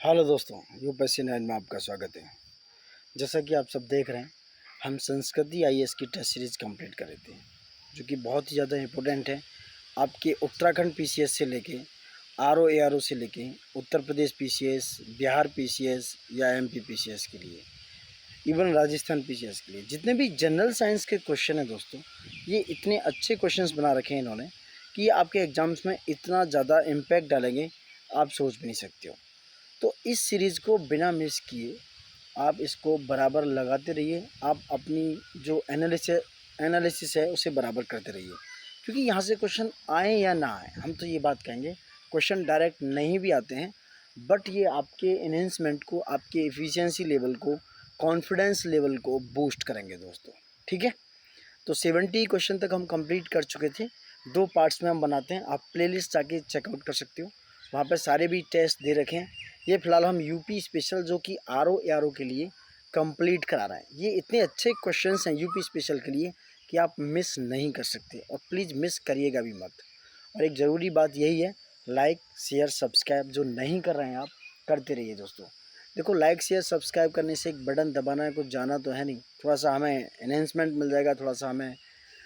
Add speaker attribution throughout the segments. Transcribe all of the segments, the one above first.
Speaker 1: Hello दोस्तों, UPSC 9 में आपका स्वागत है। जैसा कि आप सब देख रहे हैं, हम संस्कृति आईएएस की टेस्ट सीरीज़ कंप्लीट कर रहे थे, जो कि बहुत ही ज़्यादा इम्पोर्टेंट है आपके उत्तराखंड पीसीएस से लेके आरओ एआरओ से लेके उत्तर प्रदेश पीसीएस, बिहार पीसीएस या एमपी पीसीएस के लिए, इवन राजस्थान पीसीएस के लिए। जितने भी जनरल साइंस के क्वेश्चन हैं दोस्तों, ये इतने अच्छे क्वेश्चन बना रखे हैं इन्होंने कि आपके एग्ज़ाम्स में इतना ज़्यादा इम्पैक्ट डालेंगे, आप सोच भी नहीं सकते हो। तो इस सीरीज़ को बिना मिस किए आप इसको बराबर लगाते रहिए। आप अपनी जो एनालिसिस है उसे बराबर करते रहिए, क्योंकि यहाँ से क्वेश्चन आए या ना आए, हम तो ये बात कहेंगे क्वेश्चन डायरेक्ट नहीं भी आते हैं, बट ये आपके इन्हेंसमेंट को, आपके एफिशिएंसी लेवल को, कॉन्फिडेंस लेवल को बूस्ट करेंगे दोस्तों। ठीक है, तो 70 क्वेश्चन तक हम कंप्लीट कर चुके थे। 2 पार्ट्स में हम बनाते हैं, आप प्लेलिस्ट जाके चेकआउट कर सकते हो, वहाँ पर सारे भी टेस्ट दे रखे हैं। ये फ़िलहाल हम यूपी स्पेशल जो कि आरओ एआरओ के लिए कंप्लीट करा रहे हैं। ये इतने अच्छे क्वेश्चंस हैं यूपी स्पेशल के लिए कि आप मिस नहीं कर सकते, और प्लीज़ मिस करिएगा भी मत। और एक ज़रूरी बात यही है, लाइक शेयर सब्सक्राइब जो नहीं कर रहे हैं आप, करते रहिए दोस्तों। देखो, लाइक शेयर सब्सक्राइब करने से एक बटन दबाना है, कुछ जाना तो है नहीं। थोड़ा सा हमें एनहेंसमेंट मिल जाएगा, थोड़ा सा हमें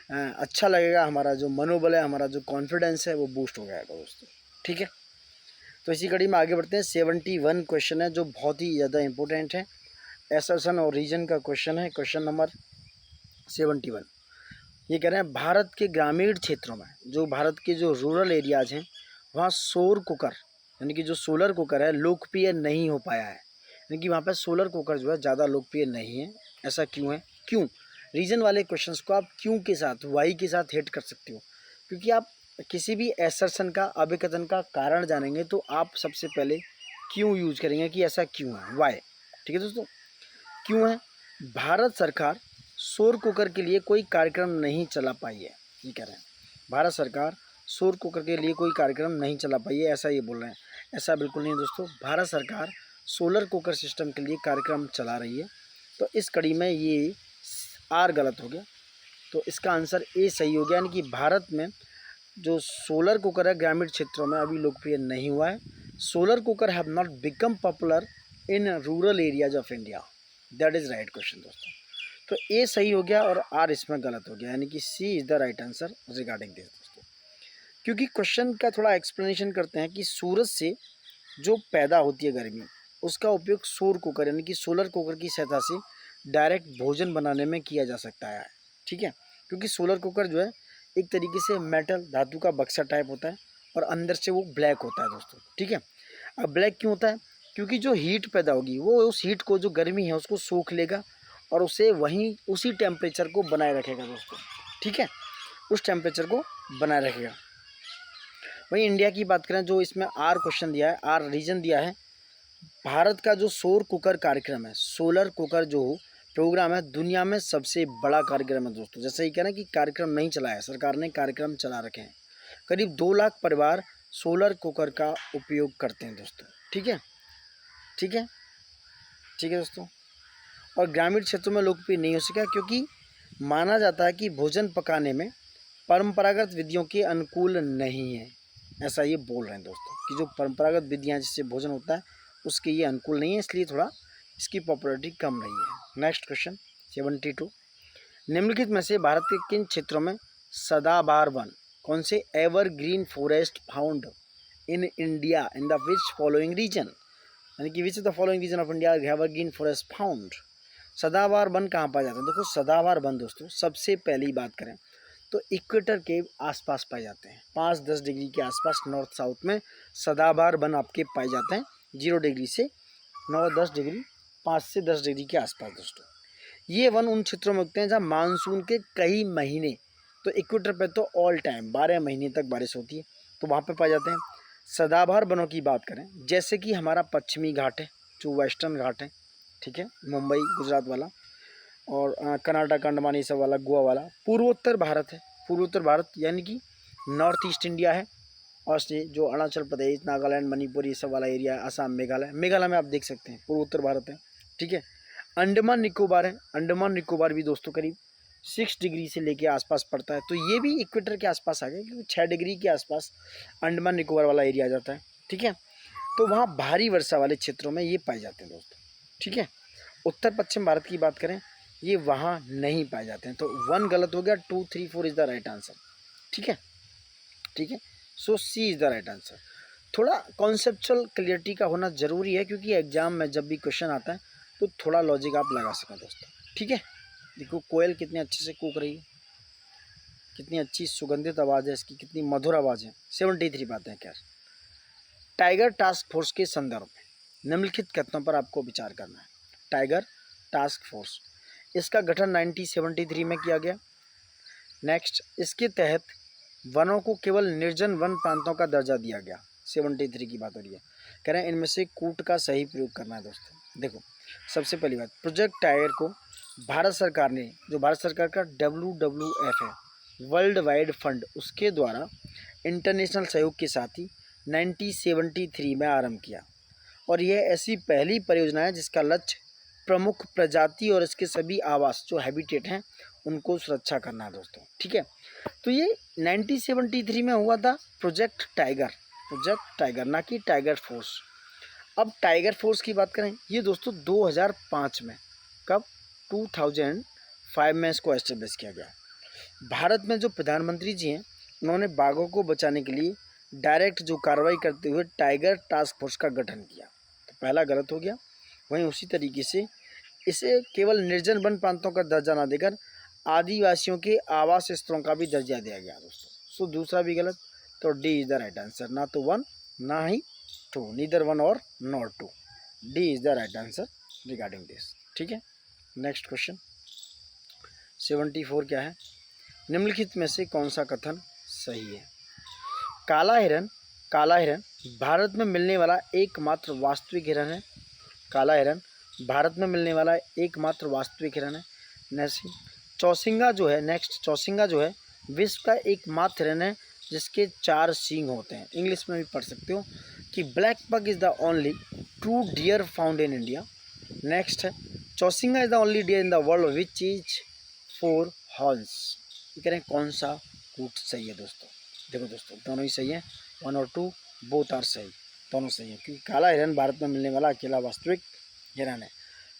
Speaker 1: अच्छा लगेगा, हमारा जो मनोबल है, हमारा जो कॉन्फिडेंस है वो बूस्ट हो जाएगा दोस्तों। ठीक है, तो इसी कड़ी में आगे बढ़ते हैं। 71 क्वेश्चन है जो बहुत ही ज़्यादा इंपॉर्टेंट है। एसर्शन और रीजन का क्वेश्चन है, क्वेश्चन नंबर 71। ये कह रहे हैं भारत के ग्रामीण क्षेत्रों में, जो भारत के जो रूरल एरियाज हैं, वहाँ सौर कुकर यानी कि जो सोलर कुकर है लोकप्रिय नहीं हो पाया है। यानी कि वहाँ पर सोलर कुकर जो है ज़्यादा लोकप्रिय नहीं है। ऐसा क्यों है? क्यों? रीजन वाले क्वेश्चंस को आप क्यों के साथ, वाई के साथ हिट कर सकते हो, क्योंकि आप किसी भी एसर्शन का, अभिकथन का कारण जानेंगे तो आप सबसे पहले क्यों यूज करेंगे कि ऐसा क्यों है, वाई। ठीक है दोस्तों, क्यों है? भारत सरकार सौर कुकर के लिए कोई कार्यक्रम नहीं चला पाई है, ये कह रहे हैं। भारत सरकार सौर कुकर के लिए कोई कार्यक्रम नहीं चला पाई है, ऐसा ये बोल रहे हैं। ऐसा बिल्कुल नहीं दोस्तों, भारत सरकार सोलर कुकर सिस्टम के लिए कार्यक्रम चला रही है। तो इस कड़ी में ये आर गलत हो गया, तो इसका आंसर ए सही हो गया। यानी कि भारत में जो सोलर कुकर है ग्रामीण क्षेत्रों में अभी लोकप्रिय नहीं हुआ है। Solar cooker have not become popular in rural areas of India. That is right question दोस्तों। तो ए सही हो गया और आर इसमें गलत हो गया, यानी कि C is the right answer regarding this दोस्तों। क्योंकि क्वेश्चन का थोड़ा एक्सप्लेनेशन करते हैं कि सूरज से जो पैदा होती है गर्मी, उसका उपयोग सौर कुकर यानी कि सोलर कुकर की सहायता से डायरेक्ट भोजन बनाने में किया जा सकता है। ठीक है, क्योंकि सोलर कुकर जो है एक तरीके से मेटल धातु का बक्सा टाइप होता है, और अंदर से वो ब्लैक होता है दोस्तों। ठीक है, अब ब्लैक क्यों होता है? क्योंकि जो हीट पैदा होगी वो उस हीट को, जो गर्मी है उसको सोख लेगा और उसे वहीं उसी टेम्परेचर को बनाए रखेगा दोस्तों। ठीक है, उस टेम्परेचर को बनाए रखेगा। वहीं इंडिया की बात करें, जो इसमें आर क्वेश्चन दिया है, आर रीजन दिया है, भारत का जो सौर कुकर कार्यक्रम है, सोलर कुकर जो प्रोग्राम है, दुनिया में सबसे बड़ा कार्यक्रम है दोस्तों। जैसे ही कहना कि कार्यक्रम नहीं चलाया, सरकार ने कार्यक्रम चला रखे हैं। करीब 2 लाख परिवार सोलर कुकर का उपयोग करते हैं दोस्तों। ठीक है, ठीक है, ठीक है दोस्तों। और ग्रामीण क्षेत्रों में लोकप्रिय नहीं हो सका क्योंकि माना जाता है कि भोजन पकाने में परंपरागत विधियों के अनुकूल नहीं है। ऐसा ये बोल रहे हैं दोस्तों कि जो परंपरागत विधियाँ जिससे भोजन होता है उसके ये अनुकूल नहीं है, इसलिए थोड़ा इसकी पॉपुलैरिटी कम रही है। Next question 72। निम्नलिखित में से भारत के किन क्षेत्रों में सदाबहार वन, कौन से evergreen forest found in India in the which following region, यानी कि which is the following region of India evergreen forest found. सदाबहार वन कहाँ पाए जाते हैं? देखो, सदाबहार वन दोस्तों सबसे पहली बात करें तो इक्वेटर के आसपास पाए जाते हैं। 5-10 डिग्री के आसपास नॉर्थ साउथ में सदाबहार वन आपके पाए जाते हैं, 0 डिग्री से 9-10 डिग्री, 5 से 10 डिग्री के आसपास दोस्तों। ये वन उन क्षेत्रों में उगते हैं जहाँ मानसून के कई महीने, तो इक्वेटर पे तो ऑल टाइम 12 महीने तक बारिश होती है, तो वहाँ पे पाए जाते हैं। सदाबहार वनों की बात करें, जैसे कि हमारा पश्चिमी घाट है, जो वेस्टर्न घाट है, ठीक है, मुंबई गुजरात वाला, और कर्नाटक अंडमान ये सब वाला, गोवा वाला। पूर्वोत्तर भारत है, पूर्वोत्तर भारत यानी कि नॉर्थ ईस्ट इंडिया है, और से जो अरुणाचल प्रदेश, नागालैंड, मणिपुर ये सब वाला एरिया, असम, मेघालय, मेघालय में आप देख सकते हैं पूर्वोत्तर भारत है। ठीक है, अंडमान निकोबार है, अंडमान निकोबार भी दोस्तों करीब 6 डिग्री से लेके आसपास पड़ता है, तो ये भी इक्वेटर के आसपास आ गया, क्योंकि 6 डिग्री के आसपास अंडमान निकोबार वाला एरिया आ जाता है। ठीक है, तो वहाँ भारी वर्षा वाले क्षेत्रों में ये पाए जाते हैं दोस्तों, ठीक है। उत्तर पश्चिम भारत की बात करें, ये वहाँ नहीं पाए जाते हैं। तो 1 गलत हो गया, 2, 3, 4 इज़ द राइट आंसर, ठीक है, ठीक है। So C is the right answer. थोड़ा कॉन्सेप्चुअल क्लियरिटी का होना ज़रूरी है, क्योंकि एग्जाम में जब भी क्वेश्चन आता है तो थोड़ा लॉजिक आप लगा सकें दोस्तों, ठीक है। देखो कोयल कितनी अच्छे से कूक रही है, कितनी अच्छी सुगंधित आवाज़ है इसकी, कितनी मधुर आवाज़ है। 73 बातें हैं। खैर, टाइगर टास्क फोर्स के संदर्भ में निम्नलिखित कथनों पर आपको विचार करना है। टाइगर टास्क फोर्स, इसका गठन 1973 में किया गया। नेक्स्ट, इसके तहत वनों को केवल निर्जन वन प्रांतों का दर्जा दिया गया। 73 की बात हो रही है। कह रहे हैं इनमें से कूट का सही प्रयोग करना है दोस्तों। देखो, सबसे पहली बात, प्रोजेक्ट टाइगर को भारत सरकार ने, जो भारत सरकार का WWF है, वर्ल्ड वाइड फंड, उसके द्वारा इंटरनेशनल सहयोग के साथ ही 1973 में आरंभ किया। और यह ऐसी पहली परियोजना है जिसका लक्ष्य प्रमुख प्रजाति और इसके सभी आवास जो हैबिटेट हैं उनको सुरक्षा करना है दोस्तों, ठीक है। तो ये 1973 में हुआ था प्रोजेक्ट टाइगर, ना कि टाइगर फोर्स। अब टाइगर फोर्स की बात करें, ये दोस्तों 2005 में, कब, 2005 में इसको एस्टेब्लिश किया गया। भारत में जो प्रधानमंत्री जी हैं, उन्होंने बाघों को बचाने के लिए डायरेक्ट जो कार्रवाई करते हुए टाइगर टास्क फोर्स का गठन किया। तो पहला गलत हो गया। वहीं उसी तरीके से इसे केवल निर्जन वन प्रांतों का दर्जा ना देकर आदिवासियों के आवास स्थलों का भी दर्जा दिया गया दोस्तों। सो दूसरा भी गलत। तो D is the right answer, ना तो 1 ना ही 2, नीदर 1 और not 2। D is the right answer regarding this, ठीक है। नेक्स्ट क्वेश्चन 74 क्या है, निम्नलिखित में से कौन सा कथन सही है। काला हिरन भारत में मिलने वाला एकमात्र वास्तविक हिरन है। काला हिरन भारत में मिलने वाला एकमात्र वास्तविक हिरन है। नेक्स्ट, चौसिंगा जो है विश्व का एकमात्र हिरन है जिसके 4 सींग होते हैं। इंग्लिश में भी पढ़ सकते हो कि black buck is the only true deer found in India. Next है, chousingha is the only deer in the world which is 4 horns. ये कह रहे हैं कौन सा रूट सही है दोस्तों। देखो दोस्तों, दोनों ही सही है, 1 और 2 बोथ आर सही, दोनों सही है, क्योंकि काला हिरन भारत में मिलने वाला अकेला वास्तविक हिरन है।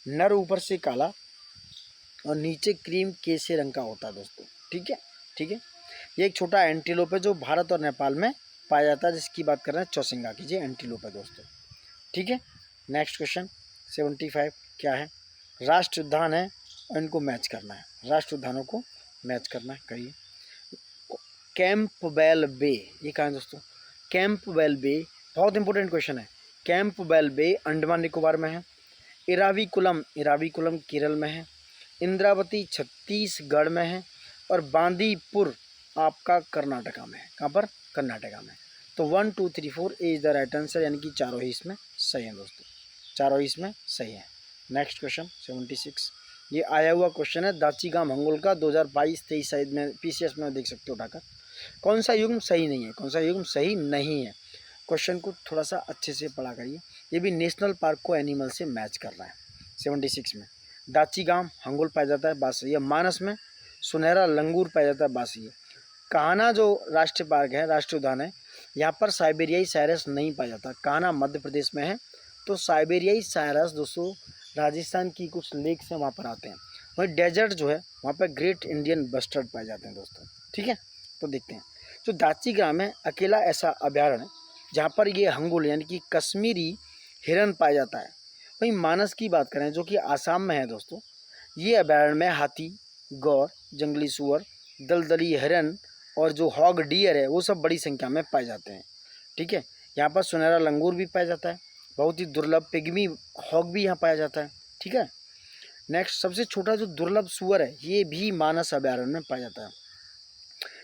Speaker 1: नर ऊपर से काला और नीचे क्रीम केसरी रंग का होता है दोस्तों, ठीक है, ठीक है। ये एक छोटा एंटीलोप है जो भारत और नेपाल में पाया जाता है, जिसकी बात कर रहे हैं चौसिंगा की, जी एंटीलोप है दोस्तों, ठीक है। नेक्स्ट क्वेश्चन 75 क्या है, राष्ट्र उद्यान है और इनको मैच करना है, राष्ट्र उद्यानों को मैच करना है। कहिए, कैंपबेल बे, ये कहाँ है दोस्तों, कैंपबेल बे बहुत इंपॉर्टेंट क्वेश्चन है। कैंपबेल बे अंडमान निकोबार में है। इराविकुलम केरल में है। इंद्रावती छत्तीसगढ़ में है और बांदीपुर आपका कर्नाटका में है। कहाँ पर, कर्नाटका में। तो 1, 2, 3, 4 इज द राइट आंसर, यानी कि चारों ही इसमें सही है दोस्तों, चारों ही इसमें सही है। नेक्स्ट क्वेश्चन 76, ये आया हुआ क्वेश्चन है दाचीगाम हंगोल का 2022-23 शायद में PCS में देख सकते हो उठाकर। कौन सा युग्म सही नहीं है, कौन सा युग्म सही नहीं है। क्वेश्चन को थोड़ा सा अच्छे से पढ़ा करिए, ये भी नेशनल पार्क को एनिमल से मैच कर रहा है। 76 में दाचीगाम हंगोल पाया जाता है, बात सही है। मानस में सुनहरा लंगूर पाया जाता है, बात सही है। कान्हा जो राष्ट्रीय पार्क है, राष्ट्रीय उद्यान है, यहाँ पर साइबेरियाई साइरस नहीं पाया जाता। कान्हा मध्य प्रदेश में है, तो साइबेरियाई साइरस दोस्तों राजस्थान की कुछ लेक से वहाँ पर आते हैं। वहीं डेजर्ट जो है वहाँ पर ग्रेट इंडियन बस्टर्ड पाए जाते हैं दोस्तों, ठीक है। तो देखते हैं, जो दाचीग्राम है अकेला ऐसा अभ्यारण्य जहाँ पर ये हंगुल यानी कि कश्मीरी हिरन पाया जाता है। वहीं मानस की बात करें जो कि आसाम में है दोस्तों, ये अभ्यारण्य में हाथी, गौर, जंगली सुअर, दलदली हिरन और जो हॉग डियर है वो सब बड़ी संख्या में पाए जाते हैं, ठीक है। यहाँ पर सुनहरा लंगूर भी पाया जाता है, बहुत ही दुर्लभ पिग्मी हॉग भी यहाँ पाया जाता है, ठीक है। नेक्स्ट, सबसे छोटा जो दुर्लभ सुअर है ये भी मानस अभ्यारण्य में पाया जाता है।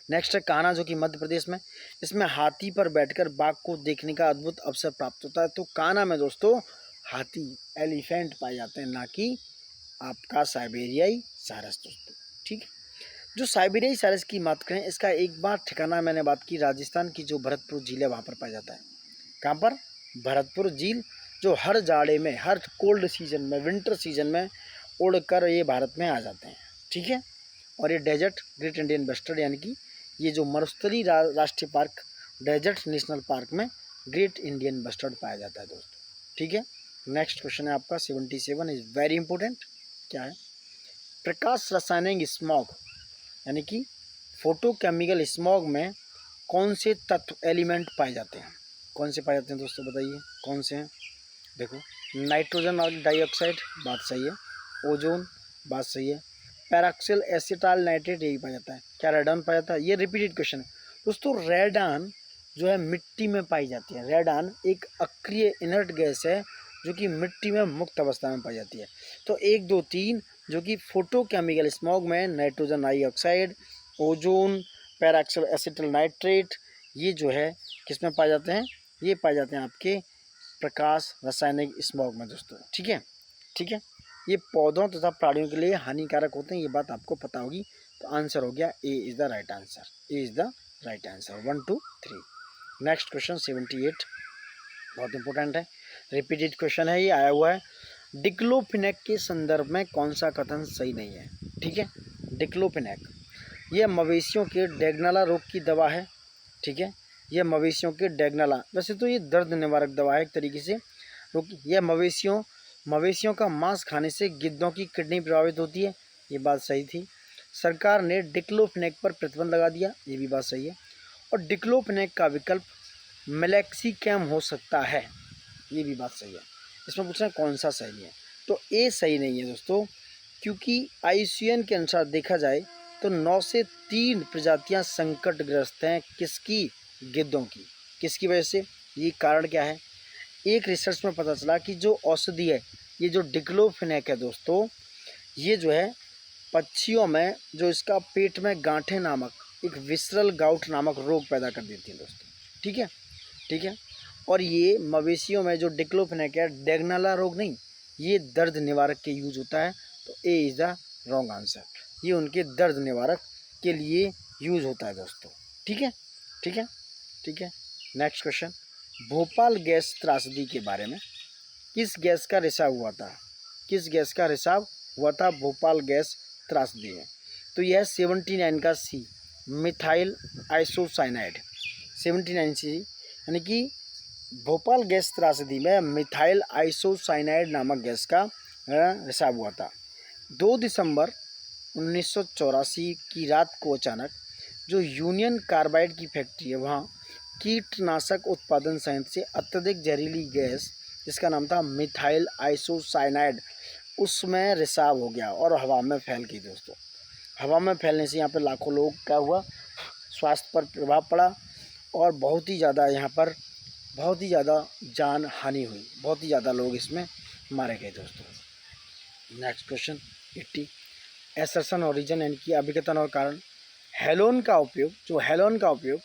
Speaker 1: नेक्स्ट है कान्हा जो कि मध्य प्रदेश में, इसमें हाथी पर बैठकर बाघ को देखने का अद्भुत अवसर प्राप्त होता है। तो कान्हा में दोस्तों हाथी, एलिफेंट पाए जाते हैं, ना कि आपका साइबेरियाई सारस दोस्तों, ठीक है। जो साइबेरियाई सारस की बात करें, इसका एक बार ठिकाना मैंने बात की, राजस्थान की जो भरतपुर झील है वहाँ पर पाया जाता है। कहाँ पर, भरतपुर झील, जो हर जाड़े में, हर कोल्ड सीजन में, विंटर सीजन में उड़कर ये भारत में आ जाते हैं, ठीक है। और ये डेजर्ट ग्रेट इंडियन बस्टर्ड यानी कि ये जो मरुस्थली राष्ट्रीय पार्क डेजर्ट नेशनल पार्क में ग्रेट इंडियन बस्टर्ड पाया जाता है दोस्तों। ठीक है, नेक्स्ट क्वेश्चन है आपका 77 इज वेरी इंपॉर्टेंट। क्या है? प्रकाश रासायनिक स्मॉग यानी कि फोटोकेमिकल स्मॉग में कौन से तत्व एलिमेंट पाए जाते हैं? कौन से पाए जाते हैं दोस्तों, बताइए कौन से हैं? देखो, नाइट्रोजन डाइऑक्साइड, बात सही है। ओजोन, बात सही है। पैराक्सिल एसिटाइल नाइट्रेट, यही पाया जाता है। क्या रेडान पाया जाता है? ये रिपीटेड क्वेश्चन है दोस्तों। रेडान जो है मिट्टी में पाई जाती है। रेडान एक अक्रिय इनर्ट गैस है जो कि मिट्टी में मुक्त अवस्था में पाई जाती है। तो 1, 2, 3 जो कि फोटोकेमिकल स्मॉग में nitrogen dioxide, ozone, peroxyl acetyl nitrate, ये जो है किस में पाए जाते हैं? ये पाए जाते हैं आपके प्रकाश रासायनिक स्मॉग में दोस्तों। ठीक है, ठीक है। ये पौधों तथा प्राणियों के लिए हानिकारक होते हैं, ये बात आपको पता होगी। तो आंसर हो गया ए is the right answer. A is the right answer. 1, 2, 3। Next question 78, बहुत इंपॉर्टेंट है, रिपीटेड क्वेश्चन है, ये आया हुआ है। डिक्लोफिनेक के संदर्भ में कौन सा कथन सही नहीं है? ठीक है, डिक्लोफिनेक यह मवेशियों के डेगनाला रोग की दवा है। ठीक है, यह मवेशियों के डेगनाला, वैसे तो ये दर्द निवारक दवा है एक तरीके से। यह मवेशियों का मांस खाने से गिद्धों की किडनी प्रभावित होती है, ये बात सही थी। सरकार ने डिक्लोफिनेक पर प्रतिबंध लगा दिया, ये भी बात सही है। और डिक्लोफिनेक का विकल्प मेलेक्सिकैम हो सकता है, ये भी बात सही है। इसमें पूछ रहे हैं कौन सा सही है, तो ए सही नहीं है दोस्तों, क्योंकि IUCN के अनुसार देखा जाए तो 9 से 3 प्रजातियां संकटग्रस्त हैं। किसकी? गिद्धों की। किसकी वजह से? ये कारण क्या है? एक रिसर्च में पता चला कि जो औषधि है, ये जो डिक्लोफिनेक है दोस्तों, ये जो है पक्षियों में जो इसका पेट में गांठें नामक एक विसरल गाउट नामक रोग पैदा कर देती है दोस्तों। ठीक है, ठीक है। और ये मवेशियों में जो डिक्लोफिनेक है, डेगनाला रोग नहीं, ये दर्द निवारक के यूज होता है। तो ए इज़ द रॉन्ग आंसर। ये उनके दर्द निवारक के लिए यूज होता है दोस्तों। ठीक है, ठीक है, ठीक है। नेक्स्ट क्वेश्चन, भोपाल गैस त्रासदी के बारे में किस गैस का रिसाव हुआ था? किस गैस का रिसाव हुआ था भोपाल गैस त्रासदी में? तो यह 79 का सी, मिथाइल आइसोसाइनाइड। 79 सी यानी कि भोपाल गैस त्रासदी में मिथाइल आइसोसाइनाइड नामक गैस का रिसाव हुआ था। 2 दिसंबर 1984 की रात को अचानक जो यूनियन कार्बाइड की फैक्ट्री है, वहाँ कीटनाशक उत्पादन संयंत्र से अत्यधिक जहरीली गैस जिसका नाम था मिथाइल आइसोसाइनाइड, उसमें रिसाव हो गया और हवा में फैल गई दोस्तों। हवा में फैलने से यहाँ पर लाखों लोग क्या हुआ, स्वास्थ्य पर प्रभाव पड़ा और बहुत ही ज़्यादा जान हानि हुई, बहुत ही ज़्यादा लोग इसमें मारे गए दोस्तों। नेक्स्ट क्वेश्चन 80, एसर्शन और रीजन यानी कि अभिकथन और कारण। हेलोन का उपयोग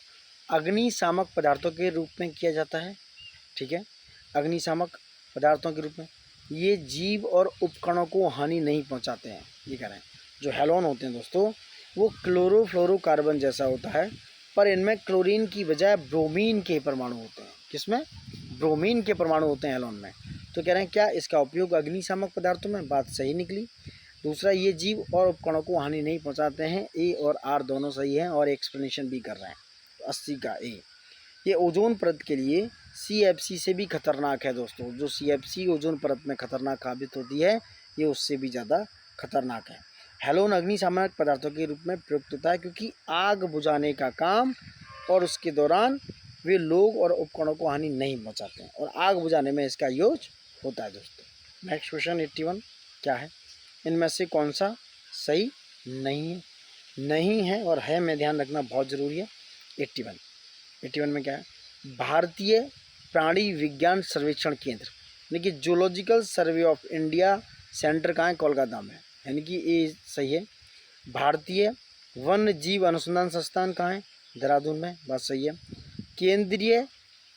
Speaker 1: अग्निशामक पदार्थों के रूप में किया जाता है। ठीक है, अग्निशामक पदार्थों के रूप में ये जीव और उपकरणों को हानि नहीं पहुंचाते हैं, ये कह रहे हैं। जो हेलोन होते हैं दोस्तों, वो क्लोरोफ्लोरोकार्बन जैसा होता है, पर इनमें क्लोरीन की बजाय ब्रोमीन के परमाणु होते हैं। किसमें? ब्रोमीन के परमाणु होते हैं हेलोन में। तो कह रहे हैं क्या इसका उपयोग अग्निशामक पदार्थों में? बात सही निकली। दूसरा, ये जीव और उपकरणों को हानि नहीं पहुंचाते हैं, ए और आर दोनों सही हैं और एक्सप्लेनेशन भी कर रहे हैं। तो 80 का ए। ये ओजोन परत के लिए CFC से भी खतरनाक है दोस्तों। जो CFC ओजोन परत में खतरनाक साबित होती है, ये उससे भी ज़्यादा खतरनाक है। हेलोन अग्निशामक पदार्थों के रूप में प्रयुक्त होता है क्योंकि आग बुझाने का काम और उसके दौरान वे लोग और उपकरणों को हानि नहीं पहुंचाते हैं और आग बुझाने में इसका यूज होता है दोस्तों। नेक्स्ट क्वेश्चन 81, क्या है? इनमें से कौन सा सही नहीं है और है में ध्यान रखना बहुत ज़रूरी है। 81 में क्या है? भारतीय प्राणी विज्ञान सर्वेक्षण केंद्र यानी कि zoological survey of India centre कहाँ है? कोलकाता में, यानी कि ये सही है। भारतीय वन्य जीव अनुसंधान संस्थान कहाँ है? देहरादून में, बात सही है। केंद्रीय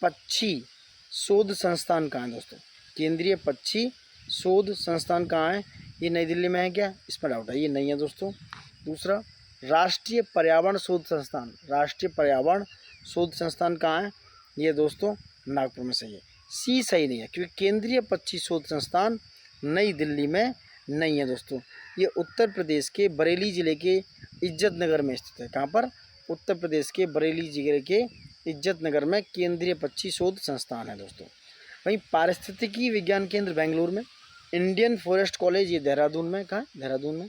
Speaker 1: पक्षी शोध संस्थान कहाँ है दोस्तों? केंद्रीय पक्षी शोध संस्थान कहाँ है? ये नई दिल्ली में है क्या? इसमें डाउट है, ये नहीं है दोस्तों। दूसरा, राष्ट्रीय पर्यावरण शोध संस्थान कहाँ है? ये दोस्तों नागपुर में सही है। सी सही नहीं है क्योंकि केंद्रीय पक्षी शोध संस्थान नई दिल्ली में नहीं है दोस्तों। ये उत्तर प्रदेश के बरेली ज़िले के इज्जत नगर में स्थित है। कहाँ पर? उत्तर प्रदेश के बरेली जिले के इज्जत नगर में केंद्रीय पक्षी शोध संस्थान है दोस्तों। वहीं पारिस्थितिकी विज्ञान केंद्र बेंगलुरु में, इंडियन फॉरेस्ट कॉलेज ये देहरादून में, कहाँ देहरादून में,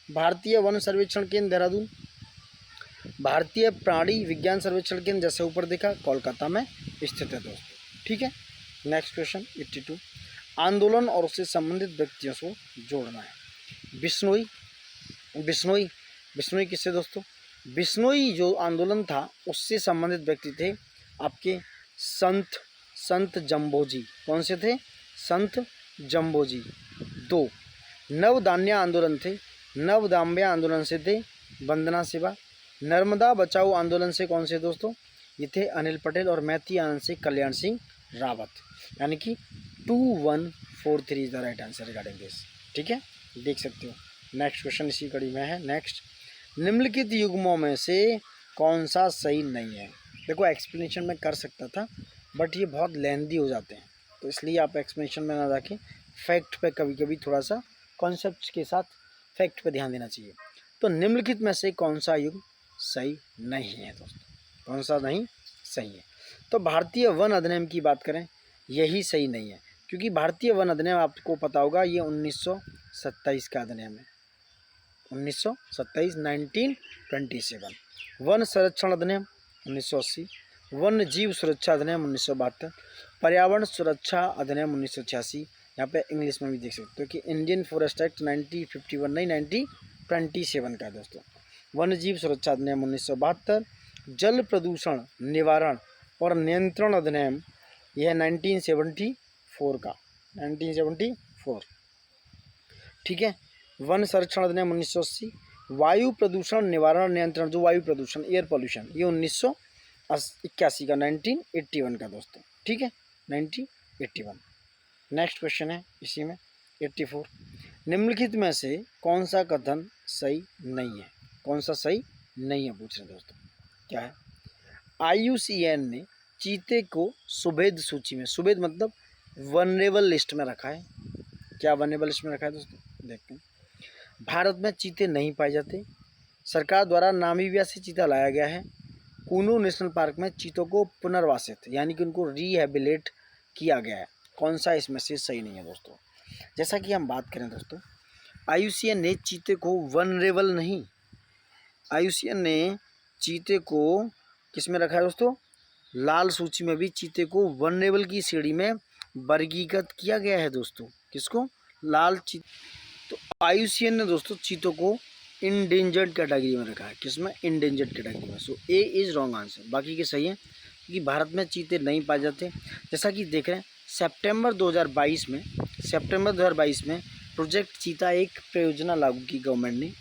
Speaker 1: भारतीय वन सर्वेक्षण केंद्र देहरादून, भारतीय प्राणी विज्ञान सर्वेक्षण केंद्र जैसे ऊपर देखा कोलकाता में स्थित है दोस्तों। ठीक है, नेक्स्ट क्वेश्चन 82, आंदोलन और उससे संबंधित व्यक्तियों को जोड़ना है। बिश्नोई, बिश्नोई, बिश्नोई किससे दोस्तों? बिश्नोई जो आंदोलन था उससे संबंधित व्यक्ति थे आपके संत जम्बोजी। कौन से थे? संत जम्बोजी। 2, नवदान्य आंदोलन थे, नवदाम्य आंदोलन से थे वंदना शिवा। नर्मदा बचाओ आंदोलन से कौन से दोस्तों? ये थे अनिल पटेल। और मैती आनंद से कल्याण सिंह रावत। यानी कि 2143 is the right answer regarding this. ठीक है, देख सकते हो। नेक्स्ट क्वेश्चन इसी कड़ी में है। नेक्स्ट, निम्नलिखित युग्मों में से कौन सा सही नहीं है? देखो एक्सप्लेनेशन में कर सकता था बट ये बहुत लेंदी हो जाते हैं, तो इसलिए आप एक्सप्लेनेशन में ना जाके फैक्ट पे कभी कभी थोड़ा सा कॉन्सेप्ट के साथ फैक्ट पे ध्यान देना चाहिए। तो निम्नलिखित में से कौन सा युग सही नहीं है दोस्तों? कौन सा नहीं सही है? तो भारतीय वन अधिनियम की बात करें, यही सही नहीं है, क्योंकि भारतीय वन अधिनियम आपको पता होगा ये 1927 का अधिनियम है। 1927 1927। वन संरक्षण अधिनियम 1980, वन्य जीव सुरक्षा अधिनियम 1972, पर्यावरण सुरक्षा अधिनियम 1986। यहाँ पे इंग्लिश में भी देख सकते हो कि इंडियन फॉरेस्ट एक्ट 1951 नहीं 1927 का है दोस्तों। वन्य जीव सुरक्षा अधिनियम 1972, जल प्रदूषण निवारण और नियंत्रण अधिनियम यह 1974 का, 1974। ठीक है, वन संरक्षण अधिनियम 1980, वायु प्रदूषण निवारण नियंत्रण जो वायु प्रदूषण एयर पोल्यूशन ये 1981 का, 1981 का दोस्तों। ठीक है, 1981। नेक्स्ट क्वेश्चन है इसी में 84, निम्नलिखित में से कौन सा कथन सही नहीं है? कौन सा सही नहीं है पूछ रहे दोस्तों। क्या है? IUCN ने चीते को सुभेद सूची में, सुभेद मतलब वनरेबल लिस्ट में रखा है। क्या वनरेबल लिस्ट में रखा है दोस्तों? देखते हैं। भारत में चीते नहीं पाए जाते। सरकार द्वारा नामीबिया से चीता लाया गया है। कूनो नेशनल पार्क में चीतों को पुनर्वासित यानी कि उनको रिहेबिलिट किया गया है। कौन सा इसमें से सही नहीं है दोस्तों? जैसा कि हम बात करें दोस्तों, IUCN ने चीते को वनरेबल नहीं, IUCN ने चीते को किस में रखा है दोस्तों? लाल सूची में भी चीते को वनरेबल की श्रेणी में वर्गीकृत किया गया है दोस्तों। किसको? लाल तो IUCN ने दोस्तों चीतों को इंडेंजर्ड कैटेगरी में रखा है। किसमें? इंडेंजर्ड कैटेगरी में। सो ए इज़ रॉन्ग आंसर। बाकी के सही है, क्योंकि भारत में चीते नहीं पाए जाते। जैसा कि देख रहे हैं सितंबर 2022 में प्रोजेक्ट चीता एक परियोजना लागू की गवर्नमेंट ने,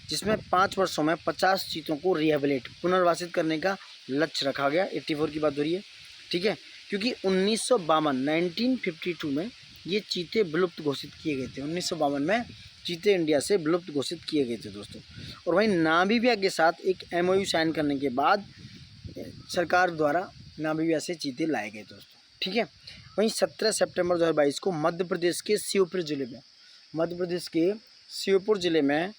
Speaker 1: जिसमें 5 वर्षों में 50 चीतों को रिहेबिलिट पुनर्वासित करने का लक्ष्य रखा गया। 84 की बात हो रही है। ठीक है, क्योंकि 1952 में ये चीते विलुप्त घोषित किए गए थे। 1952 में चीते इंडिया से विलुप्त घोषित किए गए थे दोस्तों। और वहीं नामीबिया के साथ एक MOU साइन करने के बाद सरकार द्वारा नामीबिया से चीते लाए गए दोस्तों। ठीक है, वहीं 17 सितंबर 2022 को मध्य प्रदेश के श्योपुर जिले में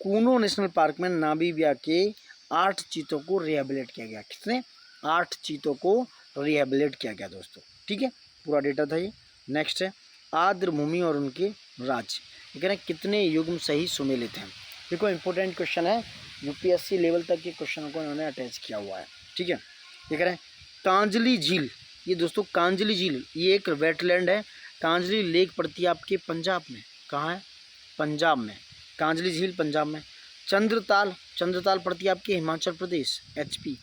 Speaker 1: कूनो नेशनल पार्क में नामीबिया के 8 चीतों को रिहेबिलिट किया गया। कितने? 8 चीतों को रिहेबिलिट किया गया दोस्तों। ठीक है, पूरा डेटा था ये। नेक्स्ट है आर्द्रभूमि और उनके राज्य। ये कह रहे हैं कितने युग्म सही सुमेलित हैं। देखो इंपॉर्टेंट क्वेश्चन है, UPSC लेवल तक के क्वेश्चनों को इन्होंने अटैच किया हुआ है। ठीक है, ये कह रहे हैं कांजली झील, ये दोस्तों कांजली झील ये एक वेटलैंड है। कांजली लेक पड़ती है आपके पंजाब में। कहाँ है? पंजाब में। कांजली झील पंजाब में। चंद्रताल पड़ती है आपके हिमाचल प्रदेश, HP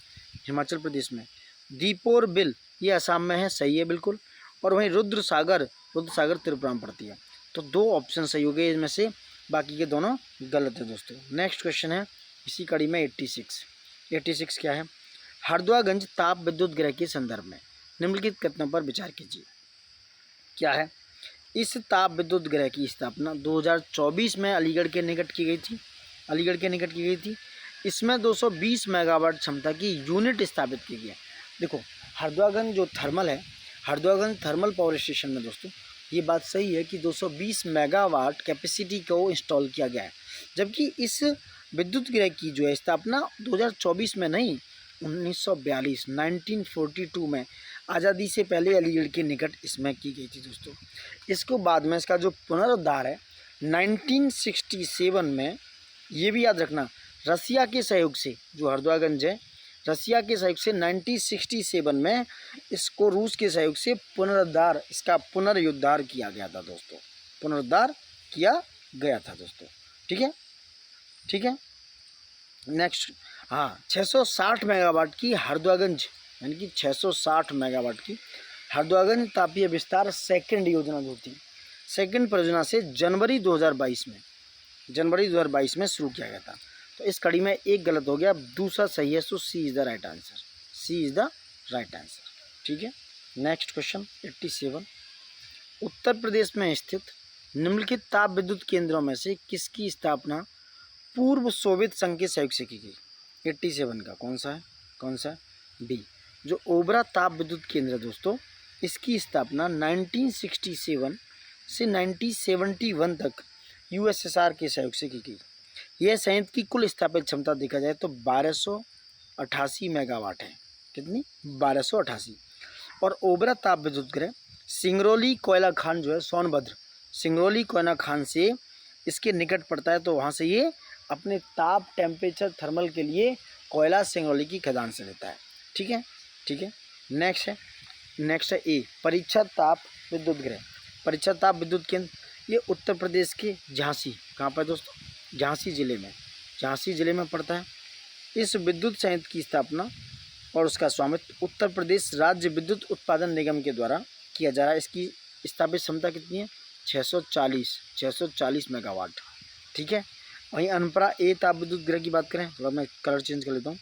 Speaker 1: हिमाचल प्रदेश में। दीपोर बिल ये असम में है, सही है बिल्कुल। और वहीं रुद्रसागर त्रिपुरा में पड़ती है। तो 2 ऑप्शन सही हो गए इनमें से, बाकी के दोनों गलत है दोस्तों। नेक्स्ट क्वेश्चन है इसी कड़ी में 86 क्या है? हरदोईगंज ताप विद्युत गृह के संदर्भ में निम्नलिखित कथनों पर विचार कीजिए। क्या है? इस ताप विद्युत गृह की स्थापना 2024 में अलीगढ़ के निकट की गई थी। इसमें 220 मेगावाट क्षमता की यूनिट स्थापित की गई है। देखो हरदोईगंज जो थर्मल है, हरदोईगंज थर्मल पावर स्टेशन में दोस्तों ये बात सही है कि 220 मेगावाट कैपेसिटी को इंस्टॉल किया गया है। जबकि इस विद्युत गृह की जो है स्थापना 2024 में नहीं, 1942 1942 में आज़ादी से पहले अलीगढ़ के निकट इसमें की गई थी दोस्तों। इसको बाद में इसका जो पुनरुद्धार है 1967 में, ये भी याद रखना, रसिया के सहयोग से, जो हरदोईगंज है रसिया के सहयोग से 1967 में इसको रूस के सहयोग से पुनरुद्धार, इसका पुनरुद्धार किया गया था दोस्तों, पुनरुद्धार किया गया था दोस्तों। ठीक है, ठीक है। नेक्स्ट, हाँ, 660 मेगावाट की हरदोईगंज, यानी कि 660 मेगावाट की हरदोईगंज तापीय विस्तार सेकंड योजना जो थी, सेकंड परियोजना से जनवरी 2022 में शुरू किया गया था। तो इस कड़ी में एक गलत हो गया, दूसरा सही है, so C is the right answer, C is the right answer. ठीक है। नेक्स्ट क्वेश्चन 87, उत्तर प्रदेश में स्थित निम्नलिखित ताप विद्युत केंद्रों में से किसकी स्थापना पूर्व सोवियत संघ के सहयोग से की गई? 87 का कौन सा है? कौन सा? बी, जो ओबरा ताप विद्युत केंद्र है दोस्तों, इसकी स्थापना 1967 से 1971 तक यूएसएसआर के सहयोग से की गई। यह संयंत्र की कुल स्थापित क्षमता देखा जाए तो 1288 मेगावाट है। कितनी? 1288। और ओबरा ताप विद्युत गृह सिंगरौली कोयला खान जो है सोनभद्र, सिंगरौली कोयला खान से इसके निकट पड़ता है, तो वहाँ से ये अपने ताप टेम्परेचर थर्मल के लिए कोयला सिंगरौली की खदान से लेता है। ठीक है, ठीक है। नेक्स्ट है ए, परीक्षा ताप विद्युत गृह, परीक्षा ताप विद्युत केंद्र, ये उत्तर प्रदेश के झांसी, कहाँ पर दोस्तों? झांसी जिले में, झांसी जिले में पड़ता है। इस विद्युत संयंत्र की स्थापना और उसका स्वामित्व उत्तर प्रदेश राज्य विद्युत उत्पादन निगम के द्वारा किया जा रहा है। इसकी स्थापित क्षमता कितनी है? 640 मेगावाट। ठीक है। वहीं अनपरा ए ताप विद्युत गृह की बात करें, थोड़ा मैं कलर चेंज कर लेता हूँ।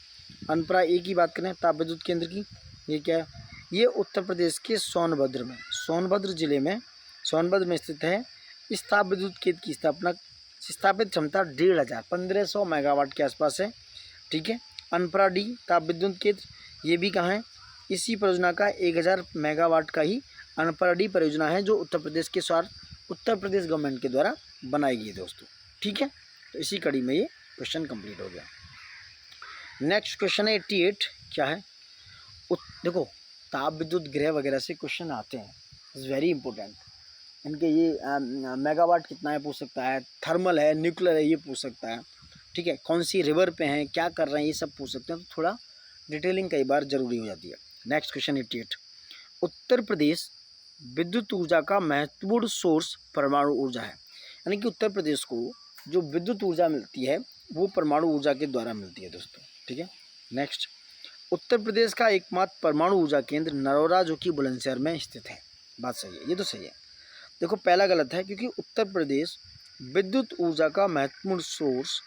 Speaker 1: अनपरा ए की बात करें ताप विद्युत केंद्र की, ये क्या है? ये उत्तर प्रदेश के सोनभद्र में, सोनभद्र जिले में, सोनभद्र में स्थित है। इस ताप विद्युत केंद्र की स्थापित क्षमता 1500 मेगावाट के आसपास है। ठीक है। अनपरा डी ताप विद्युत केंद्र, ये भी कहाँ है? इसी परियोजना का 1000 मेगावाट का ही अनपरा डी परियोजना है, जो उत्तर प्रदेश के उत्तर प्रदेश गवर्नमेंट के द्वारा बनाई गई है दोस्तों। ठीक है। तो इसी कड़ी में ये क्वेश्चन कंप्लीट हो गया। नेक्स्ट क्वेश्चन है 88, क्या है? देखो, ताप विद्युत गृह वगैरह से क्वेश्चन आते हैं, इज़ वेरी इंपॉर्टेंट। इनके ये मेगावाट कितना है पूछ सकता है, थर्मल है, न्यूक्लियर है, ये पूछ सकता है। ठीक है। कौन सी रिवर पे हैं, क्या कर रहे हैं, ये सब पूछ सकते हैं। तो थोड़ा डिटेलिंग कई बार जरूरी हो जाती है। नेक्स्ट क्वेश्चन 88, उत्तर प्रदेश विद्युत ऊर्जा का महत्वपूर्ण सोर्स परमाणु ऊर्जा है, यानी कि उत्तर प्रदेश को जो विद्युत ऊर्जा मिलती है वो परमाणु ऊर्जा के द्वारा मिलती है दोस्तों। ठीक है। नेक्स्ट, उत्तर प्रदेश का एकमात्र परमाणु ऊर्जा केंद्र नरोरा जो कि बुलंदशहर में स्थित है। बात सही है, ये तो सही है। देखो, पहला गलत है, क्योंकि उत्तर प्रदेश विद्युत ऊर्जा का महत्वपूर्ण सोर्स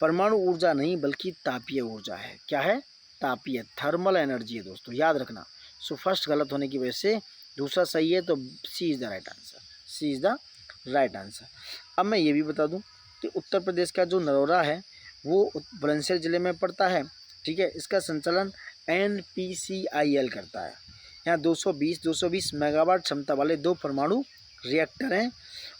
Speaker 1: परमाणु ऊर्जा नहीं बल्कि तापीय ऊर्जा है। क्या है? तापीय, थर्मल एनर्जी है दोस्तों, याद रखना। सो फर्स्ट गलत होने की वजह से दूसरा सही है, तो C is the right answer, C is the right answer. अब मैं ये भी बता दूं कि उत्तर प्रदेश का जो नरोरा है वो बुलंदशहर जिले में पड़ता है। ठीक है। इसका संचालन NPCIL करता है। यहाँ 220 मेगावाट क्षमता वाले 2 परमाणु रिएक्टर हैं,